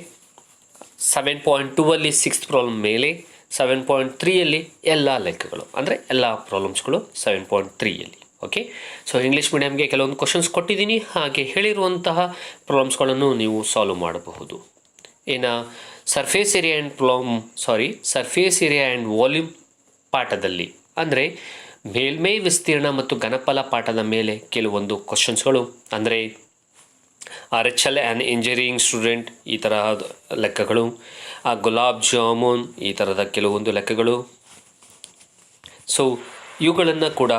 S1: 7.2ಅಲ್ಲಿ 6th ಪ್ರಾಬ್ಲಮ್ ಮೇಲೆ, 7.3ಯಲ್ಲಿ ಎಲ್ಲ ಲೆಕ್ಕಗಳು ಅಂದರೆ ಎಲ್ಲ ಪ್ರಾಬ್ಲಮ್ಸ್ಗಳು 7.3ಯಲ್ಲಿ. ಓಕೆ, ಸೊ ಇಂಗ್ಲೀಷ್ ಮೀಡಿಯಮ್ಗೆ ಕೆಲವೊಂದು ಕ್ವಶನ್ಸ್ ಕೊಟ್ಟಿದ್ದೀನಿ. ಹಾಗೆ ಹೇಳಿರುವಂತಹ ಪ್ರಾಬ್ಲಮ್ಸ್ಗಳನ್ನು ನೀವು ಸಾಲ್ವ್ ಮಾಡಬಹುದು. ಇನ್ನು ಸರ್ಫೇಸ್ ಏರಿಯಾ ಆ್ಯಂಡ್ ವಾಲ್ಯೂಮ್ ಪಾಠದಲ್ಲಿ, ಅಂದರೆ ಮೇಲ್ಮೈ ವಿಸ್ತೀರ್ಣ ಮತ್ತು ಘನಫಲ ಪಾಠದ ಮೇಲೆ ಕೆಲವೊಂದು ಕ್ವಶನ್ಸ್ಗಳು, ಅಂದರೆ RHL ಆ್ಯನ್ ಇಂಜಿನಿಯರಿಂಗ್ ಸ್ಟೂಡೆಂಟ್ ಈ ತರಹದ ಲೆಕ್ಕಗಳು, ಗುಲಾಬ್ ಜಾಮೂನ್ ಈ ಥರದ ಕೆಲವೊಂದು ಲೆಕ್ಕಗಳು. ಸೊ ಇವುಗಳನ್ನು ಕೂಡ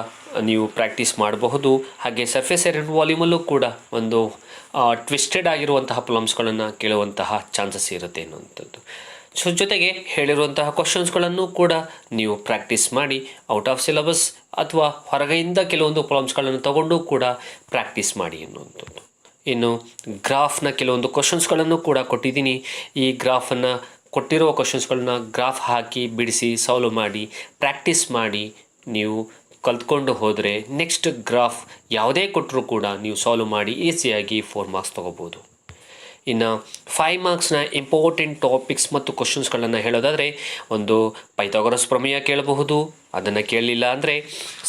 S1: ನೀವು ಪ್ರಾಕ್ಟೀಸ್ ಮಾಡಬಹುದು. ಹಾಗೆ ಸರ್ಫೇಸ್ ಏರಿಯಾ ಆ್ಯಂಡ್ ವಾಲ್ಯೂಮಲ್ಲೂ ಕೂಡ ಒಂದು ಟ್ವಿಸ್ಟೆಡ್ ಆಗಿರುವಂತಹ ಪ್ರಾಬ್ಲಮ್ಸ್ಗಳನ್ನು ಕೇಳುವಂತಹ ಚಾನ್ಸಸ್ ಇರುತ್ತೆ ಅನ್ನುವಂಥದ್ದು. ಸೊ ಜೊತೆಗೆ ಹೇಳಿರುವಂತಹ ಕ್ವಶನ್ಸ್ಗಳನ್ನು ಕೂಡ ನೀವು ಪ್ರಾಕ್ಟೀಸ್ ಮಾಡಿ, ಔಟ್ ಆಫ್ ಸಿಲೆಬಸ್ ಅಥವಾ ಹೊರಗೆಯಿಂದ ಕೆಲವೊಂದು ಪ್ರಾಬ್ಲಮ್ಸ್ಗಳನ್ನು ತಗೊಂಡು ಕೂಡ ಪ್ರಾಕ್ಟೀಸ್ ಮಾಡಿ ಅನ್ನುವಂಥದ್ದು. ಇನ್ನು ಗ್ರಾಫ್ನ ಕೆಲವೊಂದು ಕ್ವಶನ್ಸ್ಗಳನ್ನು ಕೂಡ ಕೊಟ್ಟಿದ್ದೀನಿ. ಈ ಗ್ರಾಫನ್ನು ಕೊಟ್ಟಿರುವ ಕ್ವಶನ್ಸ್ಗಳನ್ನ ಗ್ರಾಫ್ ಹಾಕಿ ಬಿಡಿಸಿ ಸಾಲ್ವ್ ಮಾಡಿ ಪ್ರಾಕ್ಟೀಸ್ ಮಾಡಿ ನೀವು ಕಲ್ತ್ಕೊಂಡು ಹೋದರೆ ನೆಕ್ಸ್ಟ್ ಗ್ರಾಫ್ ಯಾವುದೇ ಕೊಟ್ಟರೂ ಕೂಡ ನೀವು ಸಾಲ್ವ್ ಮಾಡಿ ಈಸಿಯಾಗಿ 4 ಮಾರ್ಕ್ಸ್ ತೊಗೋಬೋದು. ಇನ್ನು 5 ಮಾರ್ಕ್ಸ್ನ ಇಂಪಾರ್ಟೆಂಟ್ ಟಾಪಿಕ್ಸ್ ಮತ್ತು ಕ್ವಶನ್ಸ್ಗಳನ್ನು ಹೇಳೋದಾದರೆ, ಒಂದು ಪೈಥಾಗರಸ್ ಪ್ರಮೇಯ ಕೇಳಬಹುದು. ಅದನ್ನು ಕೇಳಲಿಲ್ಲ ಅಂದರೆ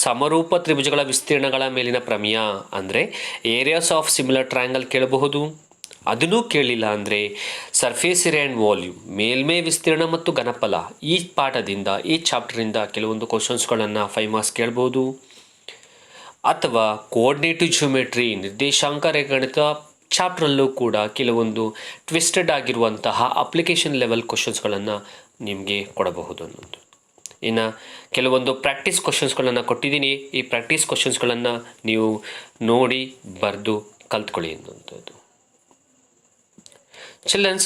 S1: ಸಮರೂಪ ತ್ರಿಭುಜಗಳ ವಿಸ್ತೀರ್ಣಗಳ ಮೇಲಿನ ಪ್ರಮೇಯ, ಅಂದರೆ ಏರಿಯಾಸ್ ಆಫ್ ಸಿಮಿಲರ್ ಟ್ರಯಾಂಗಲ್ ಕೇಳಬಹುದು. ಅದನ್ನೂ ಕೇಳಲಿಲ್ಲ ಅಂದರೆ ಸರ್ಫೇಸ್ ಏರಿಯಾ ಆ್ಯಂಡ್ ವಾಲ್ಯೂಮ್, ಮೇಲ್ಮೈ ವಿಸ್ತೀರ್ಣ ಮತ್ತು ಘನಫಲ, ಈ ಪಾಠದಿಂದ ಈ ಚಾಪ್ಟರಿಂದ ಕೆಲವೊಂದು ಕ್ವಶನ್ಸ್ಗಳನ್ನು 5 ಮಾರ್ಕ್ಸ್ ಕೇಳ್ಬೋದು. ಅಥವಾ ಕೋಆರ್ಡಿನೇಟಿವ್ ಜಿಯೋಮೆಟ್ರಿ, ನಿರ್ದೇಶಾಂಕ ರೇಖಾಗಣಿತ ಚಾಪ್ಟ್ರಲ್ಲೂ ಕೂಡ ಕೆಲವೊಂದು ಟ್ವಿಸ್ಟೆಡ್ ಆಗಿರುವಂತಹ ಅಪ್ಲಿಕೇಶನ್ ಲೆವೆಲ್ ಕ್ವಶನ್ಸ್ಗಳನ್ನು ನಿಮಗೆ ಕೊಡಬಹುದು ಅನ್ನೋದು. ಇನ್ನು ಕೆಲವೊಂದು ಪ್ರಾಕ್ಟೀಸ್ ಕ್ವಶನ್ಸ್ಗಳನ್ನು ಕೊಟ್ಟಿದ್ದೀನಿ. ಈ ಪ್ರಾಕ್ಟೀಸ್ ಕ್ವಶನ್ಸ್ಗಳನ್ನು ನೀವು ನೋಡಿ ಬರೆದು ಕಲ್ತ್ಕೊಳ್ಳಿ ಅನ್ನುವಂಥದ್ದು. ಚಿಲ್ಡ್ರನ್ಸ್,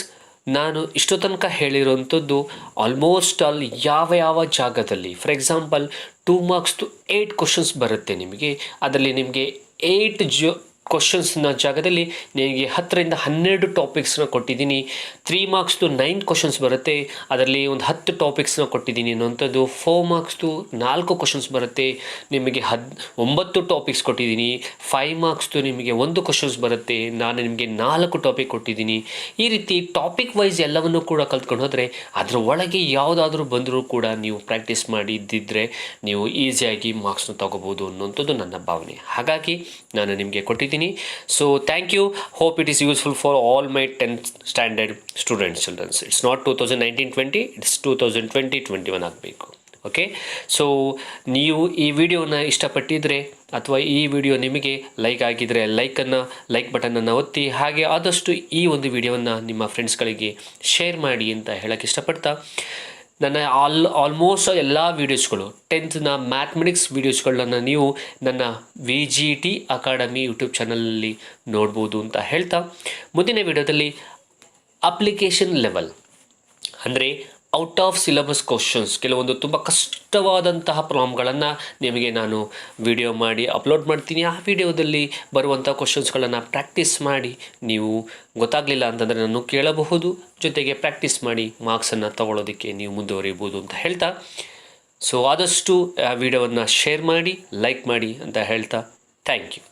S1: ನಾನು ಇಷ್ಟು ತನಕ ಹೇಳಿರುವಂಥದ್ದು ಆಲ್ಮೋಸ್ಟ್ ಆಲ್ ಯಾವ ಜಾಗದಲ್ಲಿ, ಫಾರ್ ಎಕ್ಸಾಂಪಲ್ 2 ಮಾರ್ಕ್ಸ್ದು 8 ಕ್ವಶನ್ಸ್ ಬರುತ್ತೆ ನಿಮಗೆ. ಅದರಲ್ಲಿ ನಿಮಗೆ 8 ಕ್ವಶನ್ಸ್ನ ಜಾಗದಲ್ಲಿ ನಿಮಗೆ 10ರಿಂದ 12 ಟಾಪಿಕ್ಸ್ನ ಕೊಟ್ಟಿದ್ದೀನಿ. 3 ಮಾರ್ಕ್ಸ್ದು 9 ಕ್ವಶನ್ಸ್ ಬರುತ್ತೆ, ಅದರಲ್ಲಿ ಒಂದು 10 ಟಾಪಿಕ್ಸ್ನ ಕೊಟ್ಟಿದ್ದೀನಿ ಅನ್ನೋಂಥದ್ದು. 4 ಮಾರ್ಕ್ಸ್ದು 4 ಕ್ವಶನ್ಸ್ ಬರುತ್ತೆ, ನಿಮಗೆ 9 ಟಾಪಿಕ್ಸ್ ಕೊಟ್ಟಿದ್ದೀನಿ. 5 ಮಾರ್ಕ್ಸ್ದು ನಿಮಗೆ 1 ಕ್ವಶನ್ಸ್ ಬರುತ್ತೆ, ನಾನು ನಿಮಗೆ 4 ಟಾಪಿಕ್ ಕೊಟ್ಟಿದ್ದೀನಿ. ಈ ರೀತಿ ಟಾಪಿಕ್ ವೈಸ್ ಎಲ್ಲವನ್ನು ಕೂಡ ಕಲ್ತ್ಕೊಂಡು ಹೋದರೆ ಅದರ ಒಳಗೆ ಯಾವುದಾದ್ರೂ ಬಂದರೂ ಕೂಡ ನೀವು ಪ್ರಾಕ್ಟೀಸ್ ಮಾಡಿದ್ದಿದ್ದರೆ ನೀವು ಈಸಿಯಾಗಿ ಮಾರ್ಕ್ಸ್ನ ತಗೋಬೋದು ಅನ್ನೋಂಥದ್ದು ನನ್ನ ಭಾವನೆ. ಹಾಗಾಗಿ ನಾನು ನಿಮಗೆ ಕೊಟ್ಟಿದ್ದೀನಿ. So thank you. Hope it is useful for all my 10th standard students, children. It's not 2019-20, it's 2020-21 ಆಗಬೇಕು. ಓಕೆ, ಸೊ ನೀವು ಈ ವಿಡಿಯೋನ ಇಷ್ಟಪಟ್ಟಿದ್ರೆ ಅಥವಾ ಈ ವಿಡಿಯೋ ನಿಮಗೆ ಲೈಕ್ ಆಗಿದ್ದರೆ ಲೈಕ್ ಬಟನನ್ನು ಒತ್ತಿ, ಹಾಗೆ ಆದಷ್ಟು ಈ ಒಂದು ವಿಡಿಯೋವನ್ನು ನಿಮ್ಮ ಫ್ರೆಂಡ್ಸ್ಗಳಿಗೆ ಶೇರ್ ಮಾಡಿ ಅಂತ ಹೇಳೋಕ್ಕೆ ಇಷ್ಟಪಡ್ತಾ, ನನ್ನ ಆಲ್ಮೋಸ್ಟ್ ಎಲ್ಲ ವೀಡಿಯೋಸ್ಗಳು 10th ಮ್ಯಾಥಮೆಟಿಕ್ಸ್ ವೀಡಿಯೋಸ್ಗಳನ್ನ ನೀವು ನನ್ನ VGT ಅಕಾಡೆಮಿ ಯೂಟ್ಯೂಬ್ ಚಾನಲಲ್ಲಿ ನೋಡ್ಬೋದು ಅಂತ ಹೇಳ್ತಾ, ಮುಂದಿನ ವಿಡಿಯೋದಲ್ಲಿ ಅಪ್ಲಿಕೇಶನ್ ಲೆವೆಲ್, ಅಂದರೆ ಔಟ್ ಆಫ್ ಸಿಲೆಬಸ್ ಕ್ವಶನ್ಸ್, ಕೆಲವೊಂದು ತುಂಬ ಕಷ್ಟವಾದಂತಹ ಪ್ರಾಬ್ಲಮ್ಗಳನ್ನು ನಿಮಗೆ ನಾನು ವಿಡಿಯೋ ಮಾಡಿ ಅಪ್ಲೋಡ್ ಮಾಡ್ತೀನಿ. ಆ ವಿಡಿಯೋದಲ್ಲಿ ಬರುವಂಥ ಕ್ವಶನ್ಸ್ಗಳನ್ನು ಪ್ರಾಕ್ಟೀಸ್ ಮಾಡಿ, ನೀವು ಗೊತ್ತಾಗಲಿಲ್ಲ ಅಂತಂದರೆ ನಾನು ಕೇಳಬಹುದು, ಜೊತೆಗೆ ಪ್ರಾಕ್ಟೀಸ್ ಮಾಡಿ ಮಾರ್ಕ್ಸನ್ನು ತಗೊಳ್ಳೋದಕ್ಕೆ ನೀವು ಮುಂದುವರಿಬೋದು ಅಂತ ಹೇಳ್ತಾ, ಸೊ ಆದಷ್ಟು ಆ ವಿಡಿಯೋವನ್ನು ಶೇರ್ ಮಾಡಿ, ಲೈಕ್ ಮಾಡಿ ಅಂತ ಹೇಳ್ತಾ, ಥ್ಯಾಂಕ್ ಯು.